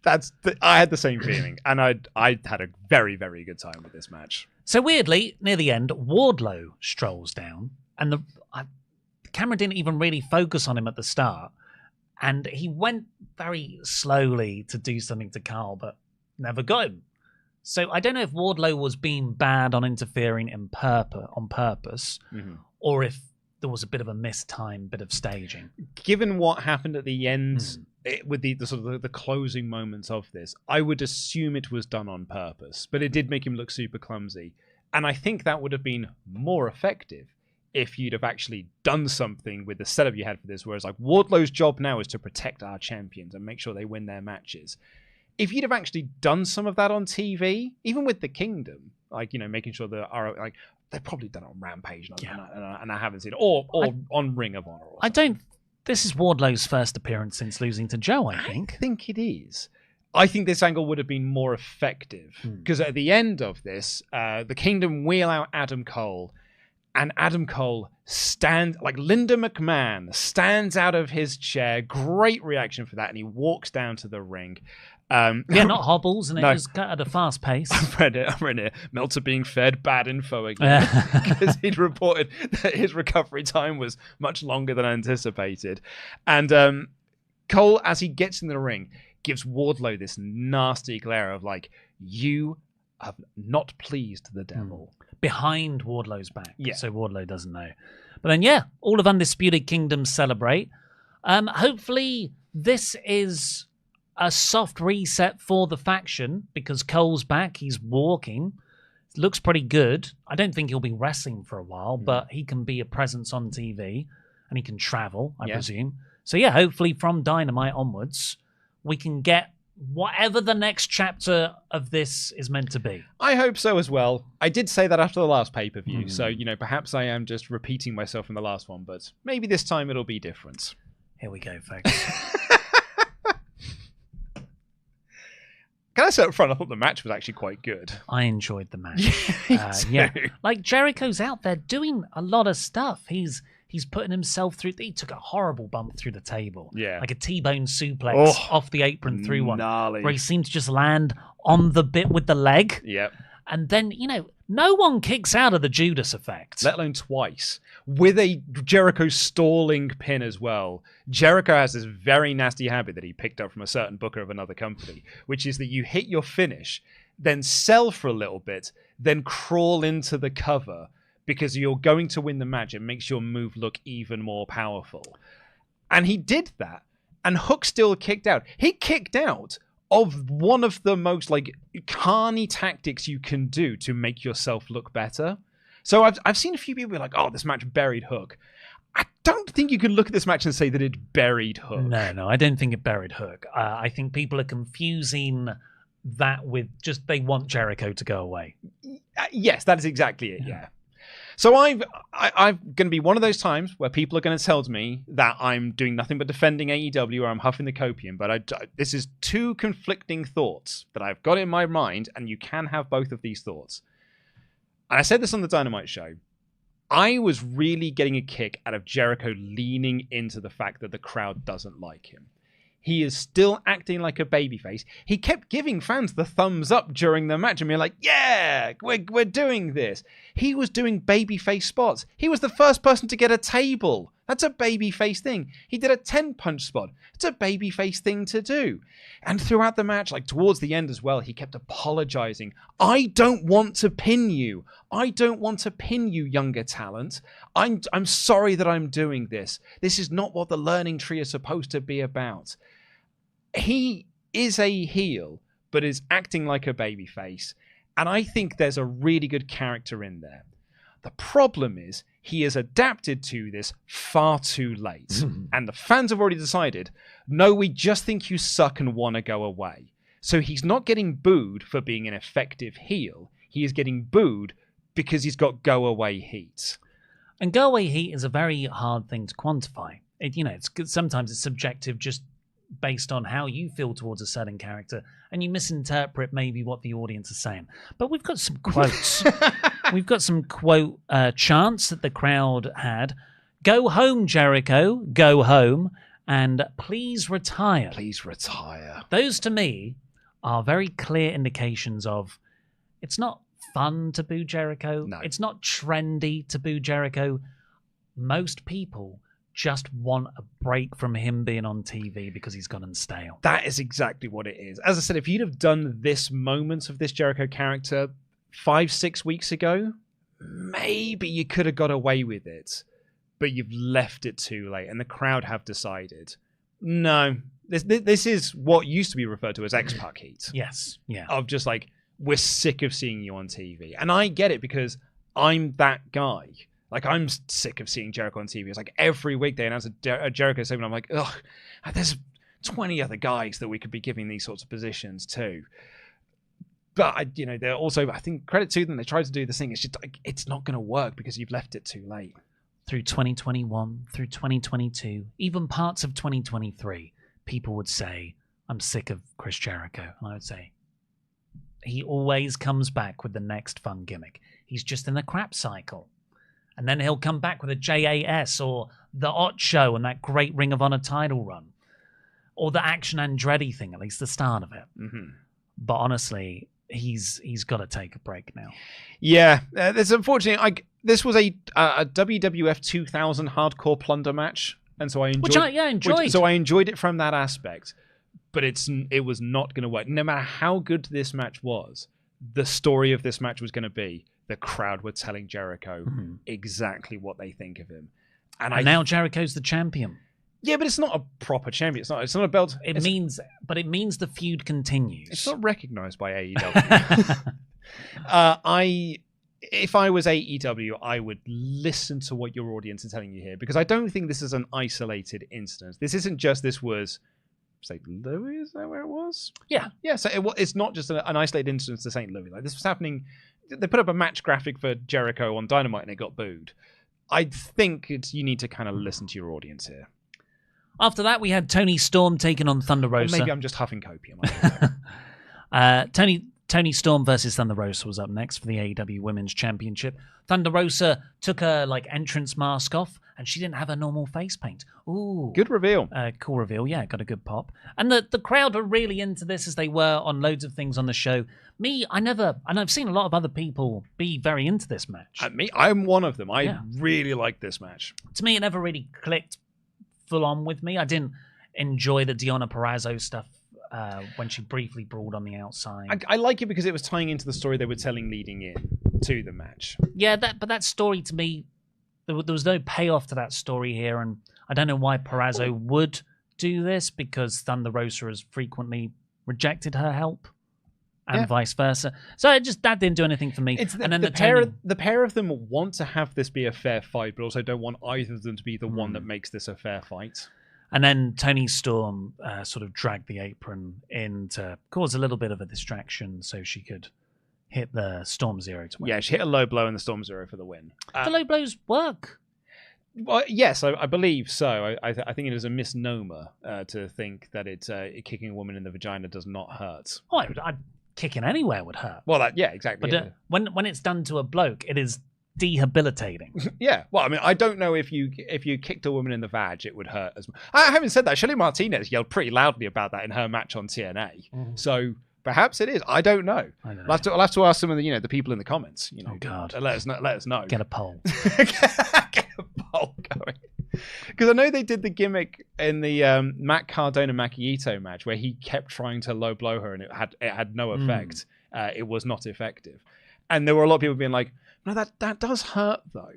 I had the same feeling, and I had a very, very good time with this match. So weirdly, near the end, Wardlow strolls down, and the camera didn't even really focus on him at the start. And he went very slowly to do something to Carl, but never got him. So I don't know if Wardlow was being bad on interfering on purpose, or if there was a bit of a mistime, bit of staging. Given what happened at the end with the sort of the closing moments of this, I would assume it was done on purpose. But it did make him look super clumsy. And I think that would have been more effective if you'd have actually done something with the setup you had for this, whereas like Wardlow's job now is to protect our champions and make sure they win their matches. If you'd have actually done some of that on TV, even with the Kingdom, like, making sure that they've probably done it on Rampage and I haven't seen it, or on Ring of Honor. This is Wardlow's first appearance since losing to Joe, I think. I think it is. I think this angle would have been more effective because at the end of this, the Kingdom wheel out Adam Cole. And Adam Cole stands, like Linda McMahon, stands out of his chair. Great reaction for that. And he walks down to the ring. Not hobbles, and it was at a fast pace. I've read it. Meltzer being fed bad info again. Because he'd reported that his recovery time was much longer than anticipated. And Cole, as he gets in the ring, gives Wardlow this nasty glare of like, you have not pleased the devil. Behind Wardlow's back, so Wardlow doesn't know. But then, all of Undisputed Kingdom celebrate. Hopefully, this is a soft reset for the faction because Cole's back. He's walking. Looks pretty good. I don't think he'll be wrestling for a while, but he can be a presence on TV and he can travel, I presume. So, hopefully from Dynamite onwards, we can get whatever the next chapter of this is meant to be. I hope so as well. I did say that after the last pay-per-view, so, perhaps I am just repeating myself from the last one, but maybe this time it'll be different. Here we go, folks. Can I say up front, I thought the match was actually quite good. I enjoyed the match. Like Jericho's out there doing a lot of stuff. He's He's putting himself through. He took a horrible bump through the table. Yeah. Like a T-bone suplex off the apron through one. Gnarly. Where he seemed to just land on the bit with the leg. Yep. And then, no one kicks out of the Judas effect. Let alone twice. With a Jericho stalling pin as well. Jericho has this very nasty habit that he picked up from a certain booker of another company, which is that you hit your finish, then sell for a little bit, then crawl into the cover, because you're going to win the match. It makes your move look even more powerful. And he did that, and Hook still kicked out. He kicked out of one of the most carny tactics you can do to make yourself look better. So I've seen a few people be like, oh, this match buried Hook. I don't think you can look at this match and say that it buried Hook. No, I don't think it buried Hook. I think people are confusing that with just they want Jericho to go away. Yes, that is exactly it, yeah. So I'm going to be one of those times where people are going to tell me that I'm doing nothing but defending AEW or I'm huffing the copium, but this is two conflicting thoughts that I've got in my mind, and you can have both of these thoughts. And I said this on the Dynamite show. I was really getting a kick out of Jericho leaning into the fact that the crowd doesn't like him. He is still acting like a babyface. He kept giving fans the thumbs up during the match and being like, yeah, we're doing this. He was doing babyface spots. He was the first person to get a table. That's a babyface thing. He did a 10-punch spot. It's a babyface thing to do. And throughout the match, towards the end as well, he kept apologizing. I don't want to pin you. I don't want to pin you, younger talent. I'm sorry that I'm doing this. This is not what the learning tree is supposed to be about. He is a heel, but is acting like a babyface. And I think there's a really good character in there. The problem is he has adapted to this far too late. And the fans have already decided, no, we just think you suck and want to go away. So he's not getting booed for being an effective heel. He is getting booed because he's got go-away heat. And go-away heat is a very hard thing to quantify. Sometimes it's subjective just based on how you feel towards a certain character, and you misinterpret maybe what the audience is saying. But we've got some quotes. We've got some quote chants that the crowd had. Go home, Jericho. Go home. And please retire. Please retire. Those, to me, are very clear indications of it's not fun to boo Jericho. No. It's not trendy to boo Jericho. Most people just want a break from him being on TV because he's gone and stale. That is exactly what it is. As I said, if you'd have done this moment of this Jericho character 5-6 weeks ago, maybe you could have got away with it, but you've left it too late, and the crowd have decided, no, this is what used to be referred to as X-Pac heat. Yes, yeah. Of just we're sick of seeing you on TV. And I get it because I'm that guy. I'm sick of seeing Jericho on TV. It's every week they announce a Jericho segment. I'm like, ugh, there's 20 other guys that we could be giving these sorts of positions to. But, they're also, I think, credit to them, they tried to do this thing. It's just, it's not going to work because you've left it too late. Through 2021, through 2022, even parts of 2023, people would say, I'm sick of Chris Jericho. And I would say, he always comes back with the next fun gimmick. He's just in the crap cycle. And then he'll come back with a JAS or the Ott Show and that great Ring of Honor title run. Or the Action Andretti thing, at least the start of it. Mm-hmm. But honestly, he's got to take a break now. Yeah, this unfortunately, this was a WWF 2000 Hardcore Plunder match. And so I enjoyed enjoyed. So I enjoyed it from that aspect. But it was not going to work. No matter how good this match was, the story of this match was going to be the crowd were telling Jericho exactly what they think of him. And now Jericho's the champion. Yeah, but it's not a proper champion. It's not a belt. It means the feud continues. It's not recognized by AEW. If I was AEW, I would listen to what your audience is telling you here, because I don't think this is an isolated instance. This isn't just this was St. Louis, is that where it was? Yeah. Yeah, so it's not just an isolated instance to St. Louis. This was happening. They put up a match graphic for Jericho on Dynamite and it got booed. I think you need to kind of listen to your audience here. After that, we had Toni Storm taking on Thunder Rosa. Or maybe I'm just huffing copium. Toni Toni Storm versus Thunder Rosa was up next for the AEW Women's Championship. Thunder Rosa took her entrance mask off, and she didn't have her normal face paint. Ooh, good reveal. Cool reveal. Yeah, got a good pop. And the crowd were really into this, as they were on loads of things on the show. Me, and I've seen a lot of other people be very into this match. I'm one of them. I really like this match. To me, it never really clicked full on with me. I didn't enjoy the Deonna Purrazzo stuff. When she briefly brawled on the outside. I like it because it was tying into the story they were telling leading in to the match. Yeah, but that story to me, there was no payoff to that story here, and I don't know why Purrazzo would do this, because Thunder Rosa has frequently rejected her help, and vice versa. So that didn't do anything for me. And then the pair of them want to have this be a fair fight, but also don't want either of them to be the one that makes this a fair fight. And then Toni Storm sort of dragged the apron in to cause a little bit of a distraction so she could hit the Storm Zero to win. Yeah, she hit a low blow in the Storm Zero for the win. The low blows work. Well, yes, I believe so. I think it is a misnomer to think that kicking a woman in the vagina does not hurt. Oh, kicking anywhere would hurt. Well, exactly. But when it's done to a bloke, it is debilitating. Yeah, well, I mean, I don't know if you kicked a woman in the vag, it would hurt as much. Having said that, Shelly Martinez yelled pretty loudly about that in her match on TNA. So perhaps it is. I don't know. I'll have to ask some of the the people in the comments. Oh God, let us know. Get a poll. Get a poll going. Because I know they did the gimmick in the Matt Cardona Maki Ito match where he kept trying to low blow her and it had no effect. It was not effective, and there were a lot of people being like, no, that does hurt though.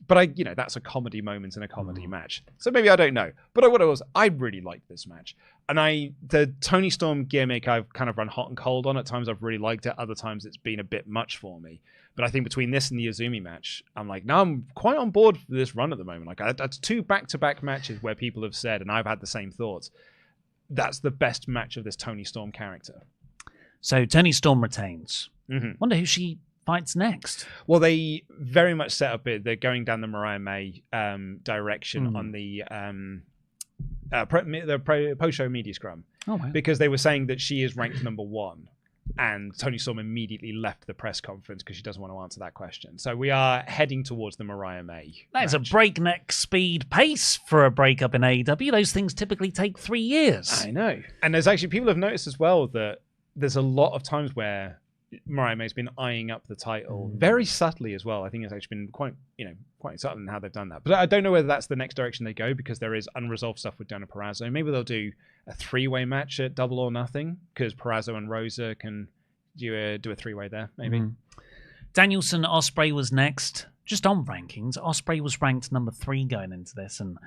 But that's a comedy moment in a comedy match. So maybe I don't know. But I really liked this match. And the Toni Storm gimmick I've kind of run hot and cold on. At times I've really liked it. Other times it's been a bit much for me. But I think between this and the Izumi match, I'm like, no, I'm quite on board for this run at the moment. That's 2 back-to-back matches where people have said, and I've had the same thoughts, that's the best match of this Toni Storm character. So Toni Storm retains. Wonder who she fights next. Well, they very much set up it. They're going down the Mariah May direction on the post-show media scrum. Oh, wow. Because they were saying that she is ranked number 1, and Toni Storm immediately left the press conference because she doesn't want to answer that question. So we are heading towards the Mariah May. That's a breakneck speed pace for a breakup in AEW. Those things typically take 3 years. I know. And there's actually people have noticed as well that there's a lot of times where Mariah May's been eyeing up the title very subtly as well. I think it's actually been quite subtle in how they've done that. But I don't know whether that's the next direction they go, because there is unresolved stuff with Deonna Purrazzo. Maybe they'll do a 3-way match at Double or Nothing, because Purrazzo and Rosa can do a 3-way there, maybe. Danielson Ospreay was next. Just on rankings, Ospreay was ranked number 3 going into this, and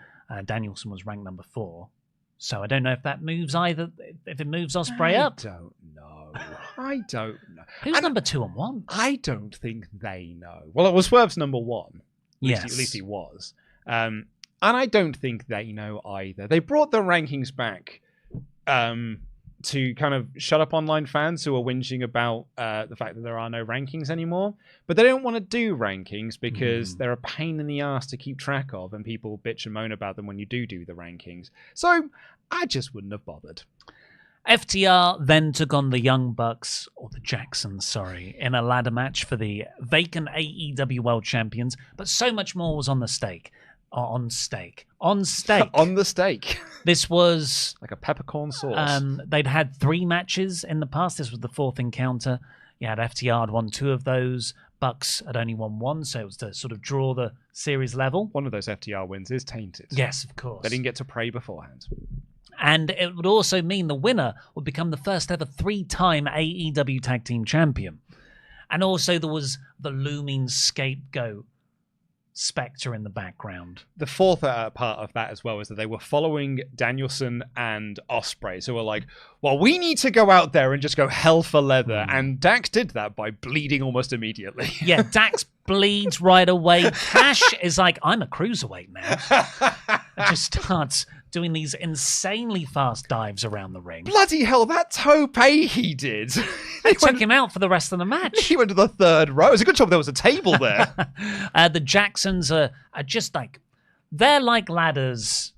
Danielson was ranked number 4. So I don't know if that moves if it moves Ospreay up. I don't know. Who's number 2 and 1? I don't think they know. Well, it was Swerve's number 1. Yes. At least he was. And I don't think they know either. They brought the rankings back to kind of shut up online fans who are whinging about the fact that there are no rankings anymore. But they don't want to do rankings because they're a pain in the ass to keep track of, and people bitch and moan about them when you do the rankings. So I just wouldn't have bothered. FTR then took on the Young Bucks, or the Jacksons, sorry, in a ladder match for the vacant AEW World Champions, but so much more was on the stake. On stake. On the stake. This was like a peppercorn sauce. They'd had 3 matches in the past. This was the 4th encounter. You had FTR had won 2 of those. Bucks had only won 1, so it was to sort of draw the series level. One of those FTR wins is tainted. Yes, of course. They didn't get to pray beforehand. And it would also mean the winner would become the first ever 3-time AEW Tag Team Champion. And also there was the looming scapegoat spectre in the background. The 4th part of that as well is that they were following Danielson and Ospreay. So we're like, well, we need to go out there and just go hell for leather. And Dax did that by bleeding almost immediately. Yeah, Dax bleeds right away. Cash is like, I'm a cruiserweight now. And just starts doing these insanely fast dives around the ring. Bloody hell, that tope he did. They took him out for the rest of the match. He went to the 3rd row. It was a good job there was a table there. The Jacksons are just like, they're like ladders.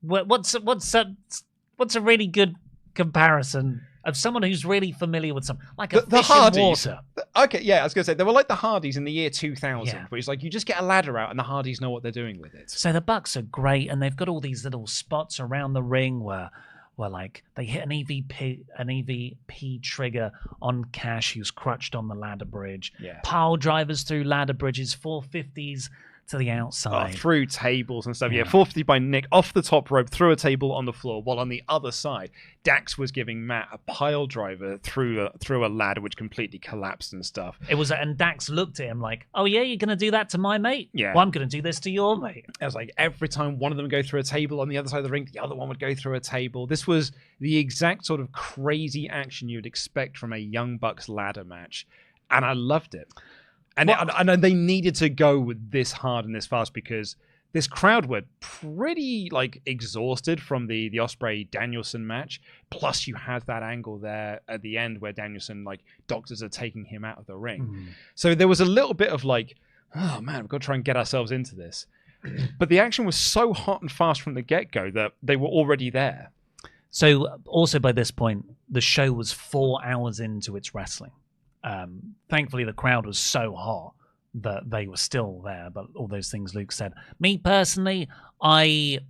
What's a really good comparison of someone who's really familiar with something like a the fish Hardys. in water. Okay, yeah, I was going to say, they were like the Hardys in the year 2000, Yeah. where it's like, you just get a ladder out and the Hardys know what they're doing with it. So the Bucks are great, and they've got all these little spots around the ring where like they hit an EVP trigger on Cash, who's crutched on the ladder bridge. Yeah. Pile drivers through ladder bridges, 450s to the outside. Through tables and stuff. Yeah, 450 by Nick off the top rope, through a table on the floor, while on the other side, Dax was giving Matt a pile driver through a ladder, which completely collapsed and stuff. And Dax looked at him like, "Oh yeah, you're going to do that to my mate? Yeah. Well, I'm going to do this to your mate." It was like every time one of them would go through a table on the other side of the ring, the other one would go through a table. This was the exact sort of crazy action you would expect from a Young Bucks ladder match. And I loved it. And they needed to go with this hard and this fast because this crowd were pretty like exhausted from the Ospreay Danielson match. Plus, you had that angle there at the end where Danielson, like, doctors are taking him out of the ring. So there was a little bit of like, oh man, we've got to try and get ourselves into this. But the action was so hot and fast from the get-go that they were already there. So also by this point, the show was 4 hours into its wrestling. Thankfully, the crowd was so hot that they were still there, but all those things Luke said. Me personally, I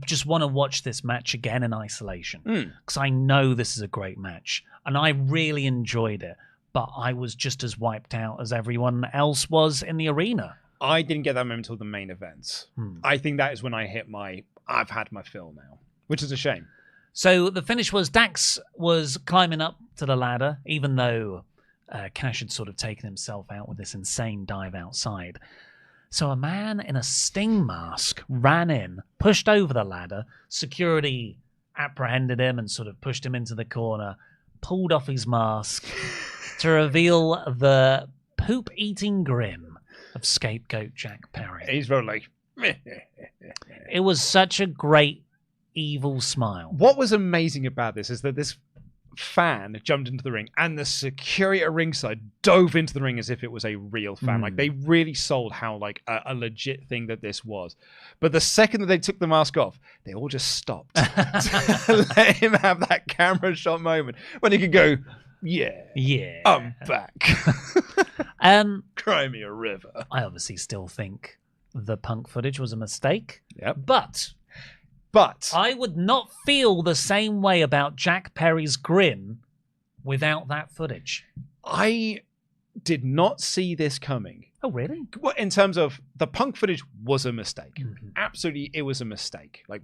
just want to watch this match again in isolation because I know this is a great match and I really enjoyed it, but I was just as wiped out as everyone else was in the arena. I didn't get that moment until the main events. I think that is when I hit I've had my fill now, which is a shame. So the finish was Dax was climbing up to the ladder, even though Cash had sort of taken himself out with this insane dive outside. So a man in a Sting mask ran in, pushed over the ladder. Security apprehended him and sort of pushed him into the corner, pulled off his mask to reveal the poop-eating grin of scapegoat Jack Perry. He's very like... It was such a great evil smile. What was amazing about this is that this fan jumped into the ring and the security at ringside dove into the ring as if it was a real fan. Like, they really sold how like a legit thing that this was. But the second that they took the mask off, they all just stopped to let him have that camera shot moment when he could go, yeah, I'm back. Cry me a river. I obviously still think the Punk footage was a mistake. Yep. But I would not feel the same way about Jack Perry's grin without that footage. I did not see this coming. Oh, really? Well, in terms of the Punk footage was a mistake. Absolutely, it was a mistake. Like,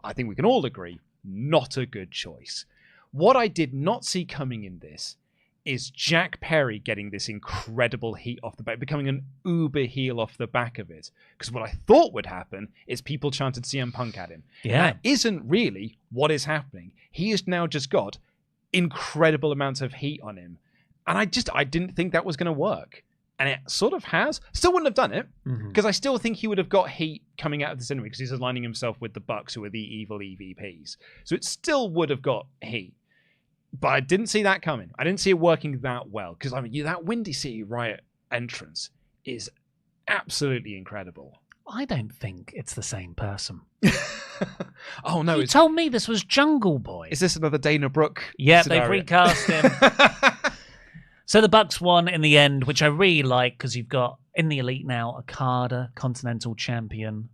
I think we can all agree, not a good choice. What I did not see coming in this is Jack Perry getting this incredible heat off the back, becoming an uber heel off the back of it. Because what I thought would happen is people chanted CM Punk at him. Yeah. And that isn't really what is happening. He has now just got incredible amounts of heat on him. And I didn't think that was going to work. And it sort of has. Still wouldn't have done it, because I still think he would have got heat coming out of this anyway, because he's aligning himself with the Bucks, who are the evil EVPs. So it still would have got heat. But I didn't see that coming. I didn't see it working that well. Because, I mean, that Windy City Riot entrance is absolutely incredible. I don't think it's the same person. Oh, no. You told me this was Jungle Boy. Is this another Dana Brooke? Yeah, scenario? they've recast him. So the Bucks won in the end, which I really like, because you've got, in the Elite now, Okada, Continental Champion.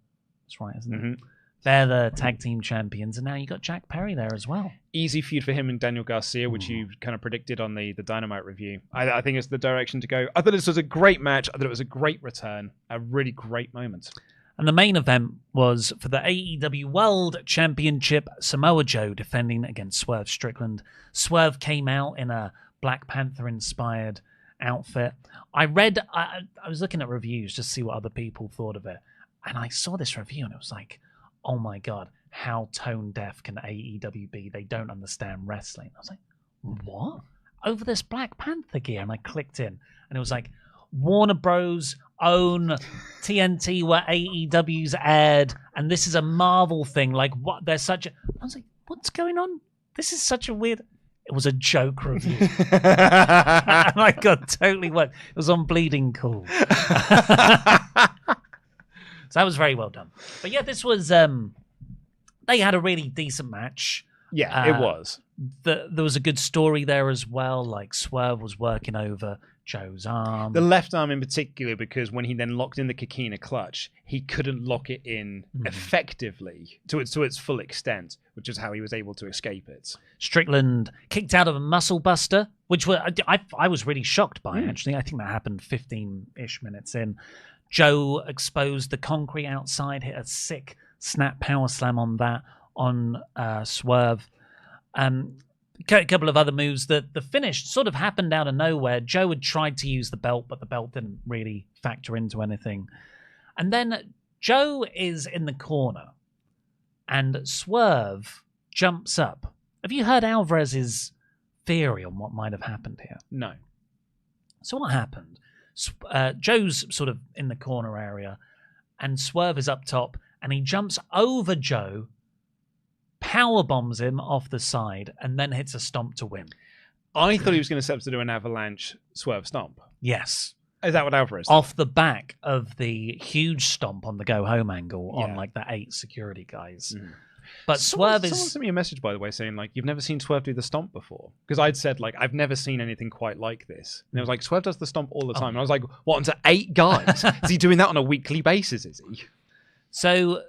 That's right, isn't it? They're the tag team champions, and now you got Jack Perry there as well. Easy feud for him and Daniel Garcia, which you kind of predicted on the Dynamite review. I think it's the direction to go. I thought this was a great match. I thought it was a great return. A really great moment. And the main event was for the AEW World Championship, Samoa Joe defending against Swerve Strickland. Swerve came out in a Black Panther-inspired outfit. I was looking at reviews just to see what other people thought of it, and I saw this review, and it was like, oh my God, how tone deaf can AEW be? They don't understand wrestling. I was like, what? Over this Black Panther gear? And I clicked in, and it was like, Warner Bros. Own TNT where AEW's aired, and this is a Marvel thing. Like, what? There's such a... I was like, what's going on? This is such a weird... It was a joke review. And I got totally worked. It was on Bleeding Cool. So that was very well done. But yeah, this was... they had a really decent match. Yeah, it was. there was a good story there as well. Like Swerve was working over Joe's arm. The left arm in particular, because when he then locked in the Kikina clutch, he couldn't lock it in effectively to its full extent, which is how he was able to escape it. Strickland kicked out of a muscle buster, which I was really shocked by, actually. I think that happened 15-ish minutes in. Joe exposed the concrete outside, hit a sick snap power slam on that, on Swerve. A couple of other moves. The finish sort of happened out of nowhere. Joe had tried to use the belt, but the belt didn't really factor into anything. And then Joe is in the corner, and Swerve jumps up. Have you heard Alvarez's theory on what might have happened here? No. So what happened? Joe's sort of in the corner area, and Swerve is up top, and he jumps over Joe, power bombs him off the side, and then hits a stomp to win. I thought he was going to set up to do an avalanche Swerve stomp. Yes. Is that what Alvarez did? Off the back of the huge stomp on the go home angle on like the 8 security guys. But Swerve is... Someone sent me a message, by the way, saying, like, you've never seen Swerve do the stomp before. Because I'd said, like, I've never seen anything quite like this. And it was like, Swerve does the stomp all the time. And I was like, what, onto 8 guys? Is he doing that on a weekly basis, is he? So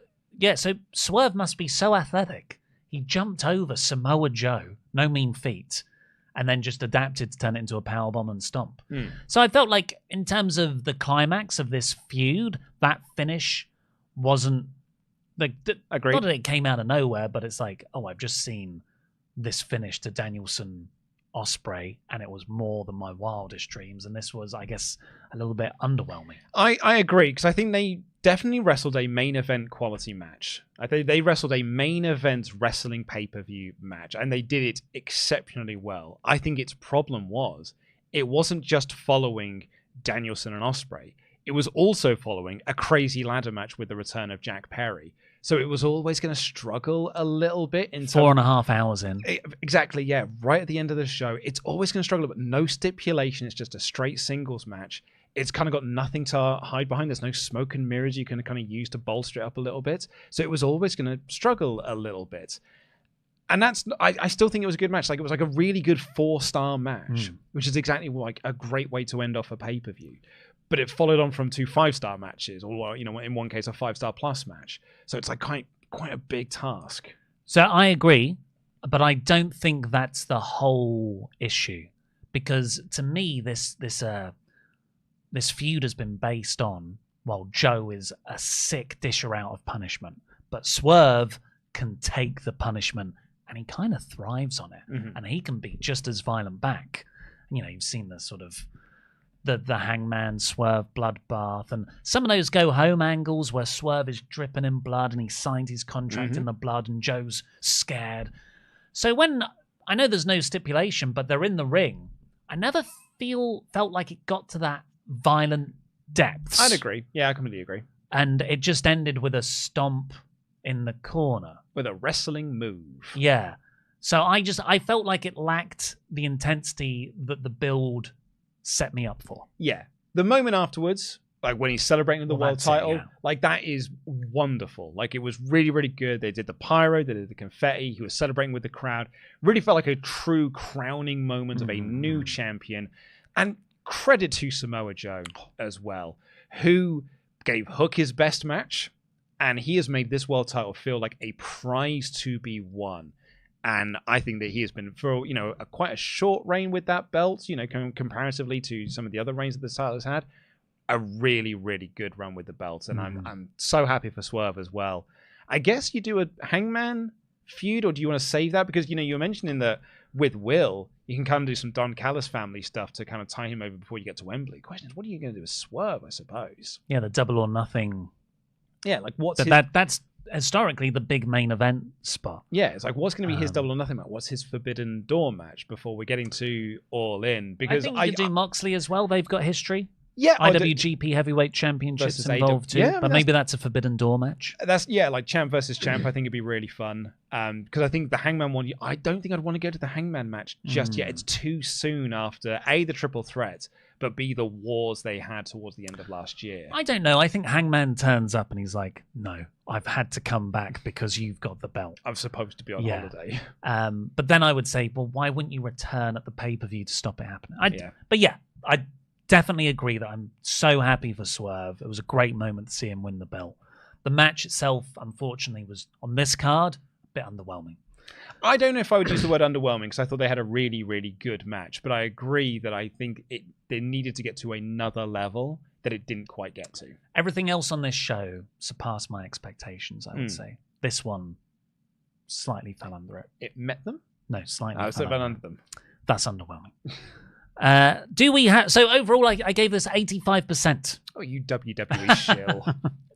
Swerve must be so athletic. He jumped over Samoa Joe, no mean feat, and then just adapted to turn it into a powerbomb and stomp. So I felt like, in terms of the climax of this feud, that finish wasn't... Like, Agreed. Not that it came out of nowhere, but it's like, oh, I've just seen this finish to Danielson Ospreay, and it was more than my wildest dreams, and this was, I guess, a little bit underwhelming. I agree, because I think they definitely wrestled a main event quality match. I think they wrestled a main event wrestling pay-per-view match, and they did it exceptionally well. I think its problem was, it wasn't just following Danielson and Ospreay. It was also following a crazy ladder match with the return of Jack Perry. So it was always going to struggle a little bit. In 4.5 hours in. Exactly, yeah. Right at the end of the show, it's always going to struggle, but no stipulation. It's just a straight singles match. It's kind of got nothing to hide behind. There's no smoke and mirrors you can kind of use to bolster it up a little bit. So it was always going to struggle a little bit. And that's, I still think it was a good match. Like, it was like a really good 4-star match, which is exactly like a great way to end off a pay-per-view. But it followed on from 2 5-star matches, or, you know, in one case, a 5-star plus match. So it's like quite a big task. So I agree, but I don't think that's the whole issue, because to me, this feud has been based on, well, Joe is a sick disher out of punishment, but Swerve can take the punishment, and he kind of thrives on it, and he can be just as violent back. You know, you've seen the sort of the Hangman Swerve bloodbath, and some of those go home angles where Swerve is dripping in blood and he signed his contract in the blood and Joe's scared. So when, I know there's no stipulation, but they're in the ring, I never felt like it got to that violent depths. I'd agree. Yeah, I completely agree. And it just ended with a stomp in the corner. With a wrestling move. Yeah. So I felt like it lacked the intensity that the build set me up for. Yeah. The moment afterwards, like when he's celebrating the world title, like that is wonderful. Like it was really, really good. They did the pyro, they did the confetti, he was celebrating with the crowd. Really felt like a true crowning moment of a new champion. And credit to Samoa Joe as well, who gave Hook his best match, and he has made this world title feel like a prize to be won. And I think that he has been, for, you know, quite a short reign with that belt, you know, comparatively to some of the other reigns that the title has had, a really, really good run with the belt. And I'm so happy for Swerve as well. I guess you do a Hangman feud, or do you want to save that? Because, you know, you were mentioning that with Will, you can kind of do some Don Callis family stuff to kind of tie him over before you get to Wembley. The question is, what are you going to do with Swerve, I suppose? Yeah, the Double or Nothing. Yeah, like what's that's historically the big main event spot. Yeah, it's like, what's going to be his Double or Nothing match? What's his Forbidden Door match before we're getting to All In? Because I think you could do Moxley as well. They've got history. Yeah, IWGP Heavyweight Championships versus involved too, Yeah, but maybe that's a Forbidden Door match. That's like champ versus champ. I think it'd be really fun. Because I think the Hangman one, I don't think I'd want to go to the Hangman match just yet. It's too soon after A, the triple threat, but B, the wars they had towards the end of last year. I don't know. I think Hangman turns up and he's like, "No, I've had to come back because you've got the belt. I'm supposed to be on holiday." But then I would say, well, why wouldn't you return at the pay-per-view to stop it happening? But yeah, I definitely agree that I'm so happy for Swerve. It was a great moment to see him win the belt. The match itself, unfortunately, was on this card a bit underwhelming. I don't know if I would use the word underwhelming because I thought they had a really, really good match. But I agree that I think they needed to get to another level that it didn't quite get to. Everything else on this show surpassed my expectations, I would say. This one slightly fell under it. It met them? No, slightly fell under them. That's underwhelming. Do we have... So overall, I gave this 85%. Oh, you WWE shill.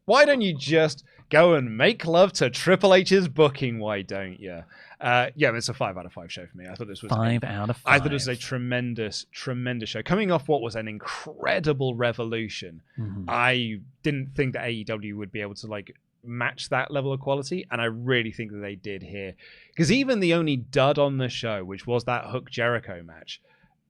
Why don't you just go and make love to Triple H's booking? Why don't you? It's a 5 out of 5 show for me. I thought this was 5 out of 5. I thought it was a tremendous, tremendous show. Coming off what was an incredible Revolution, I didn't think that AEW would be able to match that level of quality, and I really think that they did here. Because even the only dud on the show, which was that Hook Jericho match,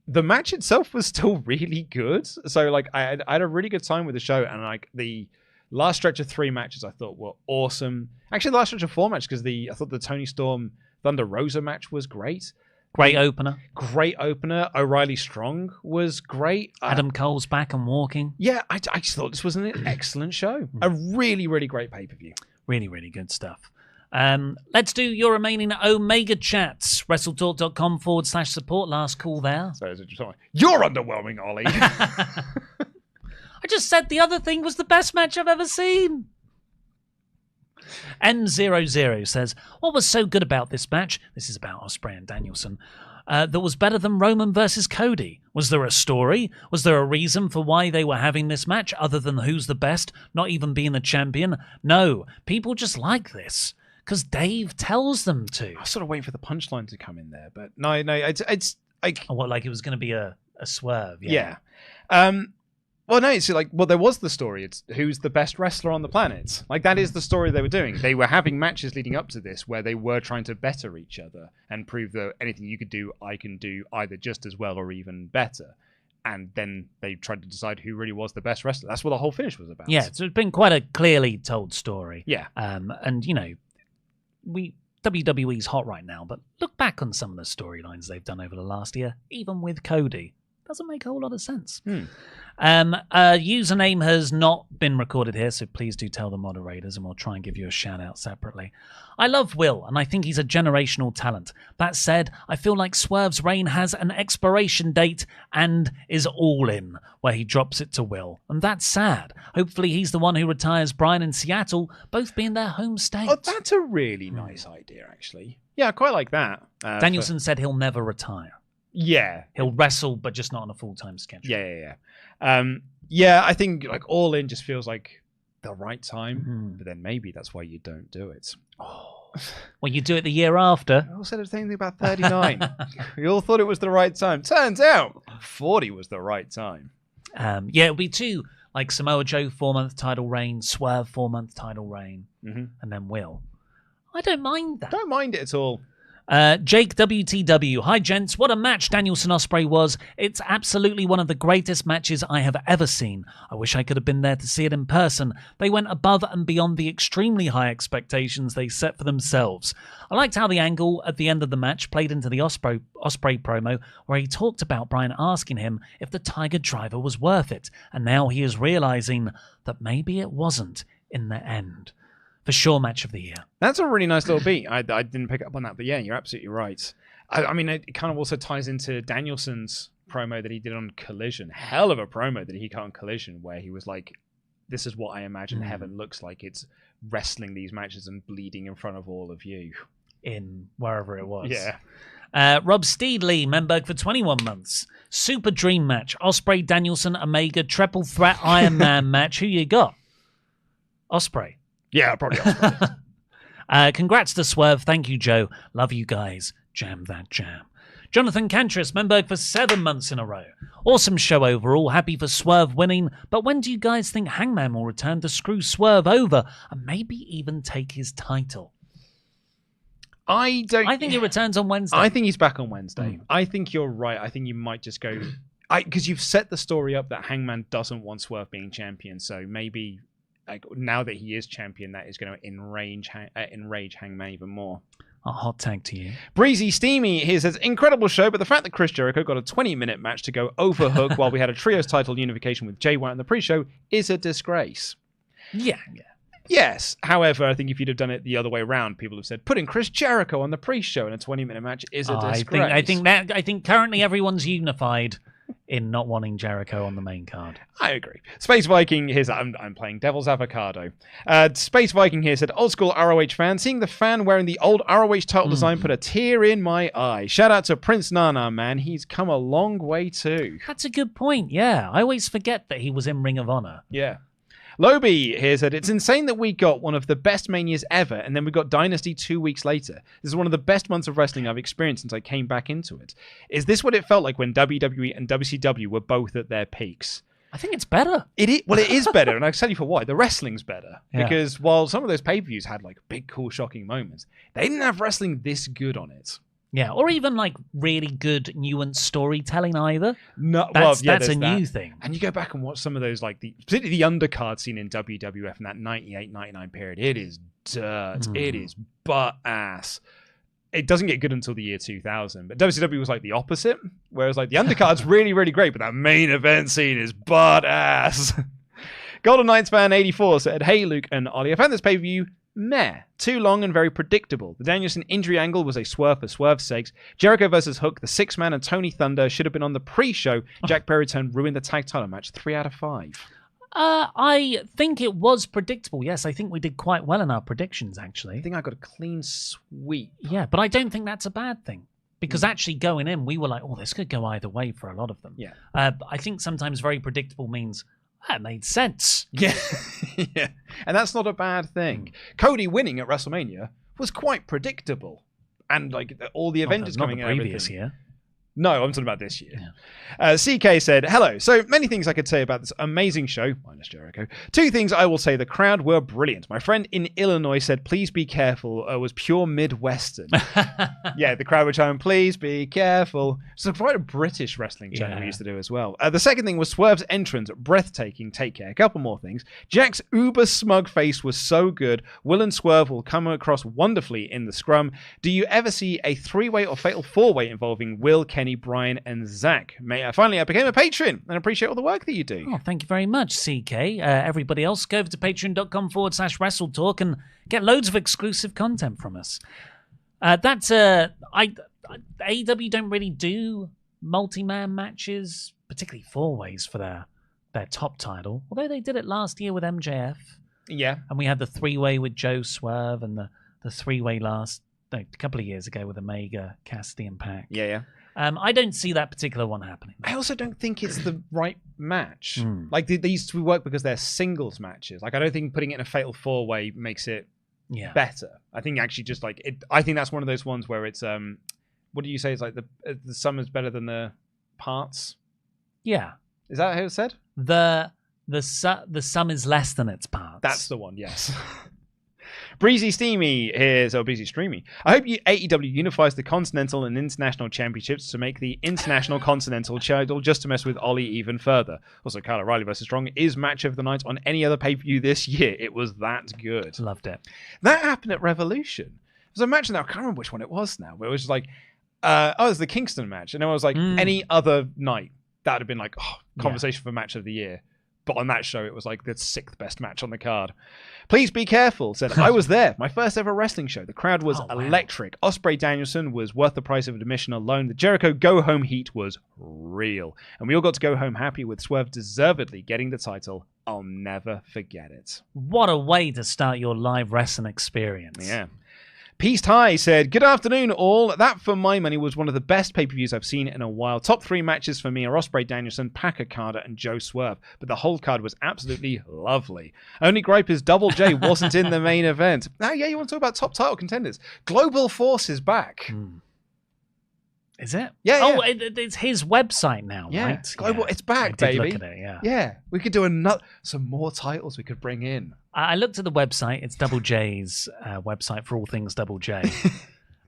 the match itself was still really good. So I had a really good time with the show, and the last stretch of 3 matches I thought were awesome. Actually, the last stretch of 4 matches, because I thought the Toni Storm Thunder Rosa match was great. Great opener. O'Reilly Strong was great. Adam Cole's back and walking. Yeah, I just thought this was an excellent show. A really, really great pay-per-view. Really, really good stuff. Let's do your remaining Omega chats. WrestleTalk.com/support. Last call there. You're underwhelming, Ollie. I just said the other thing was the best match I've ever seen. N00 says, what was so good about this match? This is about Ospreay and Danielson. That was better than Roman versus Cody. Was there a story? Was there a reason for why they were having this match other than who's the best, not even being the champion? No, people just like this because Dave tells them to. I was sort of waiting for the punchline to come in there, but no, it's like... What, like it was going to be a swerve? Yeah. Well, no, it's there was the story. It's who's the best wrestler on the planet. That is the story they were doing. They were having matches leading up to this where they were trying to better each other and prove that anything you could do, I can do either just as well or even better. And then they tried to decide who really was the best wrestler. That's what the whole finish was about. Yeah, so it's been quite a clearly told story. Yeah. And, WWE's hot right now, but look back on some of the storylines they've done over the last year, even with Cody. Doesn't make a whole lot of sense. Username has not been recorded here, so please do tell the moderators and we'll try and give you a shout out separately. I love Will, and I think he's a generational talent. That said, I feel like Swerve's reign has an expiration date and is all in, where he drops it to Will. And that's sad. Hopefully he's the one who retires Bryan in Seattle, both being their home state. Oh, that's a really nice idea, actually. Yeah, I quite like that. Danielson said he'll never retire. Yeah. He'll wrestle, but just not on a full-time schedule. Yeah. I think All In just feels like the right time, but then maybe that's why you don't do it. Oh. Well, you do it the year after. I all said the same thing about 39. We all thought it was the right time. Turns out 40 was the right time. It'll be 2, Samoa Joe 4-month title reign, Swerve 4-month title reign, and then Will. I don't mind that. Don't mind it at all. Jake WTW. Hi, gents. What a match Danielson Ospreay was. It's absolutely one of the greatest matches I have ever seen. I wish I could have been there to see it in person. They went above and beyond the extremely high expectations they set for themselves. I liked how the angle at the end of the match played into the Ospreay promo, where he talked about Bryan asking him if the Tiger Driver was worth it, and now he is realizing that maybe it wasn't in the end. For sure, match of the year. That's a really nice little beat. I didn't pick up on that, but yeah, you're absolutely right. I mean, it kind of also ties into Danielson's promo that he did on Collision. Hell of a promo that he cut on Collision, where he was like, this is what I imagine heaven looks like. It's wrestling these matches and bleeding in front of all of you. In wherever it was. Yeah. Rob Steedley, Memberg for 21 months. Super Dream match. Ospreay, Danielson, Omega, triple threat Iron Man match. Who you got? Ospreay. Yeah, probably Ospreay. Congrats to Swerve. Thank you, Joe. Love you guys. Jam that jam. Jonathan Cantris, Memberg for 7 months in a row. Awesome show overall. Happy for Swerve winning. But when do you guys think Hangman will return to screw Swerve over and maybe even take his title? I think he returns on Wednesday. I think he's back on Wednesday. I think you're right. I think you might just go... Because you've set the story up that Hangman doesn't want Swerve being champion, so maybe now that he is champion, that is going to enrage Hangman even more. A hot tag to you. Breezy Steamy here says, incredible show, but the fact that Chris Jericho got a 20-minute match to go over Hook while we had a trios title unification with Jay White in the pre-show is a disgrace. Yeah. Yes. However, I think if you'd have done it the other way around, people have said putting Chris Jericho on the pre-show in a 20-minute match is a disgrace. I think currently everyone's unified in not wanting Jericho on the main card. I agree. Space Viking here said, I'm playing Devil's Avocado. Space Viking here said, old school ROH fan, seeing the fan wearing the old ROH title design put a tear in my eye. Shout out to Prince Nana, man. He's come a long way too. That's a good point. Yeah. I always forget that he was in Ring of Honor. Yeah. Lobi here said, it's insane that we got one of the best Manias ever, and then we got Dynasty 2 weeks later. This is one of the best months of wrestling I've experienced since I came back into it. Is this what it felt like when WWE and WCW were both at their peaks? I think it's better. It is better, and I'll tell you for why. The wrestling's better. Yeah. Because while some of those pay-per-views had like big, cool, shocking moments, they didn't have wrestling this good on it. Yeah, or even like really good nuanced storytelling either. No, that's a new thing. And you go back and watch some of those, like particularly the undercard scene in WWF in that 98-99 period. It is dirt. It is butt ass. It doesn't get good until the year 2000. But WCW was like the opposite, whereas like the undercard's really, really great, but that main event scene is butt ass. Golden Knights fan 84 said, "Hey Luke and Ollie, I found this pay-per-view meh. Too long and very predictable. The Danielson injury angle was a swerve for swerve's sakes. Jericho versus Hook, the six-man, and Tony Thunder should have been on the pre-show. Jack Perry return ruined the tag title match. 3 out of 5. I think it was predictable. Yes, I think we did quite well in our predictions, actually. I think I got a clean sweep. Yeah, but I don't think that's a bad thing. Because actually going in, we were like, oh, this could go either way for a lot of them. Yeah. I think sometimes very predictable means that made sense. Yeah. Yeah. And that's not a bad thing. Cody winning at WrestleMania was quite predictable. And like all the Avengers coming out. Not the previous year. No, I'm talking about this year. Yeah. CK said, hello. So many things I could say about this amazing show, minus Jericho. 2 things I will say. The crowd were brilliant. My friend in Illinois said, please be careful. Was pure Midwestern. Yeah, the crowd were chanting, please be careful. So quite a British wrestling channel we used to do as well. The second thing was Swerve's entrance. Breathtaking. Take care. A couple more things. Jack's uber smug face was so good. Will and Swerve will come across wonderfully in the scrum. Do you ever see a 3-way or fatal 4-way involving Will, Kenny, Brian, and Zach? Finally, I became a patron and appreciate all the work that you do. Oh, thank you very much, CK. Everybody else, go over to patreon.com/WrestleTalk and get loads of exclusive content from us. AEW don't really do multi-man matches, particularly 4-ways for their top title, although they did it last year with MJF. Yeah. And we had the 3-way with Joe Swerve and the 3-way a couple of years ago with Omega, Cassidy, and Pac. Yeah. I don't see that particular one happening. I also don't think it's the right match. Like they used to work because they're singles matches. Like I don't think putting it in a fatal 4-way makes it better. I think actually just like it. I think that's one of those ones where it's what do you say? It's like the sum is better than the parts. Yeah, is that how it's said? The sum is less than its parts. That's the one. Yes. Breezy Steamy Breezy Streamy. I hope AEW unifies the Continental and International Championships to make the International Continental title just to mess with Ollie even further. Also, Kyle O'Reilly vs. Strong is match of the night on any other pay-per-view this year. It was that good. Loved it. That happened at Revolution. It was a match now. I can't remember which one it was now, but it was just like, it was the Kingston match. And it was like any other night, that would have been like, conversation for match of the year. But on that show, it was like the 6th best match on the card. Please be careful, said, I was there. My first ever wrestling show. The crowd was electric. Ospreay Danielson was worth the price of admission alone. The Jericho go-home heat was real. And we all got to go home happy with Swerve deservedly getting the title. I'll never forget it. What a way to start your live wrestling experience. Yeah. Peace Ty said, good afternoon all. That for my money was one of the best pay-per-views I've seen in a while. Top 3 matches for me are Ospreay Danielson, Pac Okada, and Joe Swerve. But the whole card was absolutely lovely. Only gripe is Double J wasn't in the main event. Now, you want to talk about top title contenders. Global Force is back. Is it? Yeah. Oh, it's his website now, right? Global, it's back, I did baby. Look at it, yeah. Yeah, we could do some more titles we could bring in. I looked at the website. It's Double J's website for all things Double J.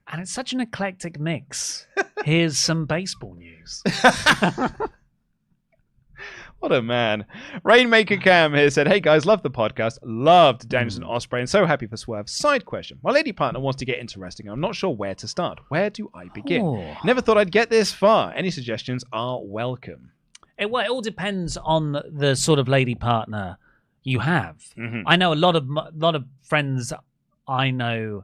And it's such an eclectic mix. Here's some baseball news. What a man. Rainmaker Cam here said, hey guys, love the podcast. Loved Danielson Ospreay and so happy for Swerve. Side question. My lady partner wants to get into wrestling and I'm not sure where to start. Where do I begin? Oh. Never thought I'd get this far. Any suggestions are welcome. It all depends on the sort of lady partner you have. Mm-hmm. I know a lot of friends I know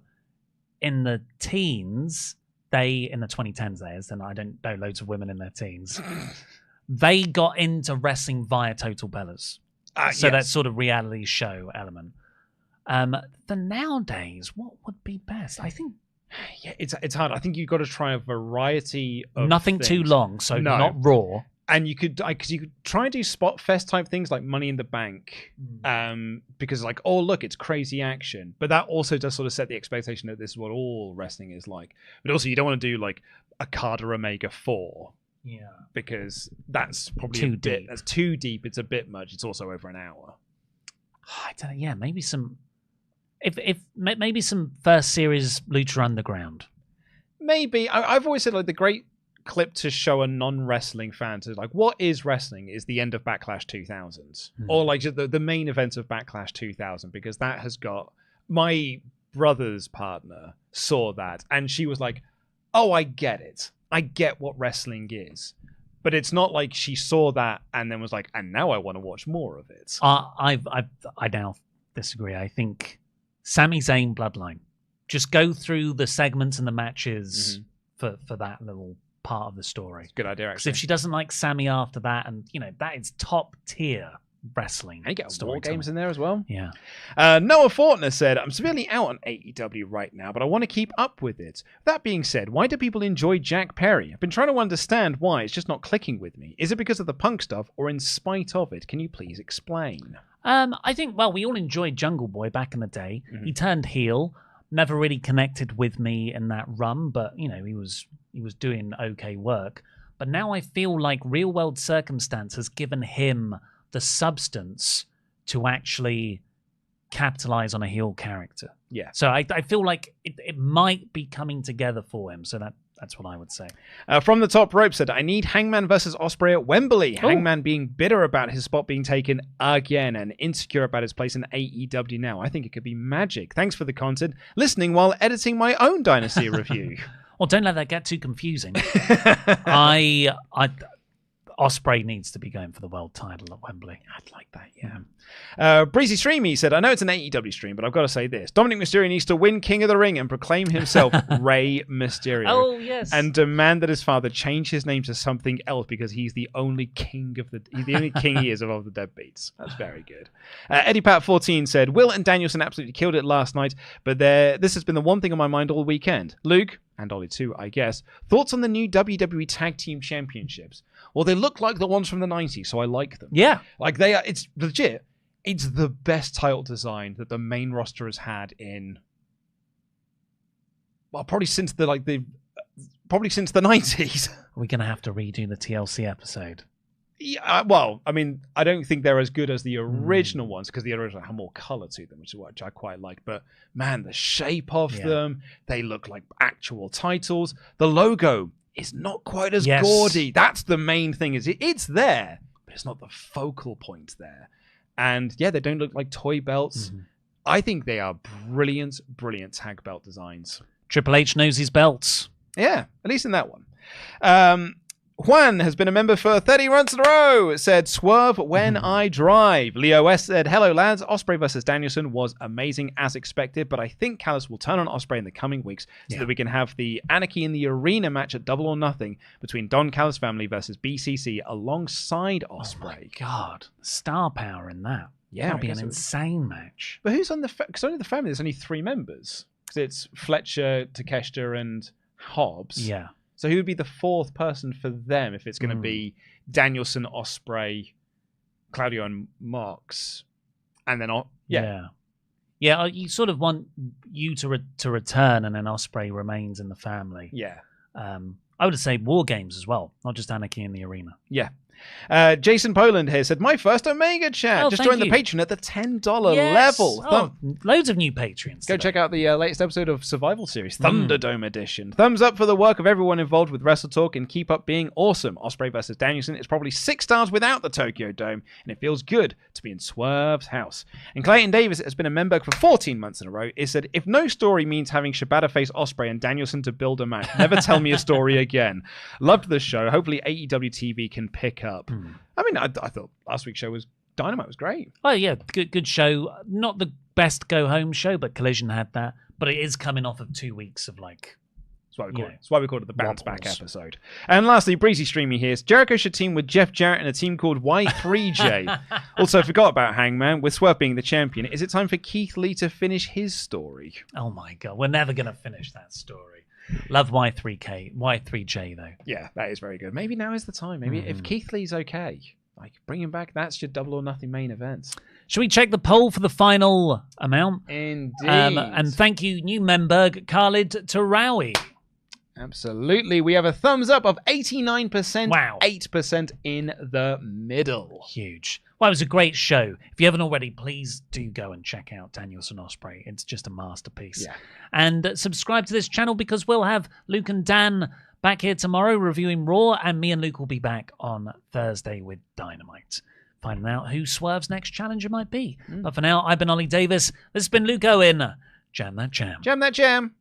in the teens, in the 2010s, that is, and I don't know loads of women in their teens. They got into wrestling via Total Bellas. So that sort of reality show element. For nowadays, what would be best? I think... Yeah, it's hard. I think you've got to try a variety of Nothing things. too long, so not Raw. And you could try and do spot fest type things like Money in the Bank, because like, oh look, it's crazy action, but that also does sort of set the expectation that this is what all wrestling is like. But also, you don't want to do like Okada Omega 4, because that's probably too deep. That's too deep. It's a bit much. It's also over an hour. I don't know. Yeah, maybe some. Maybe some first series Lucha Underground. Maybe I've always said like the great clip to show a non-wrestling fan to like what is wrestling is the end of Backlash 2000s or like the main event of Backlash 2000, because that has got my brother's partner saw that and she was like, oh, I get it, I get what wrestling is, but it's not like she saw that and then was like, and now I want to watch more of it. I now disagree. I think Sami Zayn Bloodline, just go through the segments and the matches for that little part of the story. Good idea, actually. Because if she doesn't like Sammy after that, and that is top tier wrestling. And you get War Games in there as well. Yeah. Noah Fortner said, I'm severely out on AEW right now, but I want to keep up with it. That being said, why do people enjoy Jack Perry? I've been trying to understand why. It's just not clicking with me. Is it because of the punk stuff or in spite of it? Can you please explain? I think, we all enjoyed Jungle Boy back in the day. He turned heel. Never really connected with me in that run, but he was doing okay work. But now I feel like Real World Circumstance has given him the substance to actually capitalize on a heel character. Yeah. So I feel like it might be coming together for him. So that's what I would say. From the Top Rope said, I need Hangman versus Ospreay at Wembley. Ooh. Hangman being bitter about his spot being taken again and insecure about his place in AEW now. I think it could be magic. Thanks for the content. Listening while editing my own Dynasty review. Well, don't let that get too confusing. Ospreay needs to be going for the world title at Wembley. I'd like that, yeah. Breezy Streamy said, I know it's an AEW stream, but I've got to say this. Dominic Mysterio needs to win King of the Ring and proclaim himself Rey Mysterio. Oh, yes. And demand that his father change his name to something else because he's the only king he is of all the deadbeats. That's very good. Eddie Pat 14 said, Will and Danielson absolutely killed it last night, but this has been the one thing on my mind all weekend. Luke, and Ollie too, I guess, thoughts on the new WWE Tag Team Championships? Well, they look like the ones from the 90s, so I like them. Yeah. Like they are, it's legit. It's the best title design that the main roster has had in, probably since the 90s. Are we going to have to redo the TLC episode? Yeah, I mean, I don't think they're as good as the original ones because the original have more color to them, which I quite like. But man, the shape of them, they look like actual titles. The logo is not quite as gaudy. That's the main thing. It's there, but it's not the focal point there. And yeah, they don't look like toy belts. I think they are brilliant tag belt designs. Triple H knows his belts. Yeah, at least in that one. Juan has been a member for 30 runs in a row. It said, Swerve when I drive. Leo S said, hello lads. Ospreay versus Danielson was amazing as expected, but I think Callis will turn on Ospreay in the coming weeks so that we can have the Anarchy in the Arena match at Double or Nothing between Don Callis family versus BCC alongside Ospreay. Oh my God. Star power in that. Yeah. That'd be an insane match. But who's on because only the family, there's only 3 members. Because it's Fletcher, Takeshita, and Hobbs. Yeah. So who would be the 4th person for them if it's going to be Danielson, Ospreay, Claudio, and Marks, and then yeah. You sort of want you to return, and then Ospreay remains in the family. Yeah. I I would say War Games as well, not just Anarchy in the Arena. Yeah. Jason Poland here said, my first Omega chat. Just joined the Patreon at the $10 level. Loads of new Patreons. Go check out the latest episode of Survival Series, Thunderdome Edition. Thumbs up for the work of everyone involved with WrestleTalk and keep up being awesome. Ospreay versus Danielson is probably 6 stars without the Tokyo Dome, and it feels good to be in Swerve's house. And Clayton Davis has been a member for 14 months in a row. He said, if no story means having Shibata face Ospreay and Danielson to build a match, never tell me a story again. Loved the show. Hopefully AEW TV can pick up. I mean, I thought last week's show was Dynamite was great. Oh yeah, good show. Not the best go home show, but Collision had that. But it is coming off of 2 weeks of like. That's why we called it the bounce back episode. And lastly, Breezy Streamy here. Jericho should team with Jeff Jarrett and a team called Y3J. Also, forgot about Hangman with Swerve being the champion. Is it time for Keith Lee to finish his story? Oh my god, we're never gonna finish that story. Love Y3J though. Yeah, that is very good. Maybe now is the time. Maybe if Keith Lee's okay, like bring him back. That's your Double or Nothing main event. Should we check the poll for the final amount? Indeed. And thank you, new member Khalid Tarawi. Absolutely. We have a thumbs up of 89%. Wow. 8% in the middle. Huge. Well, it was a great show. If you haven't already, please do go and check out Danielson Ospreay. It's just a masterpiece. Yeah. And subscribe to this channel because we'll have Luke and Dan back here tomorrow reviewing Raw, and me and Luke will be back on Thursday with Dynamite, finding out who Swerve's next challenger might be. But for now, I've been Ollie Davis. This has been Luke Owen. Jam that jam. Jam that jam.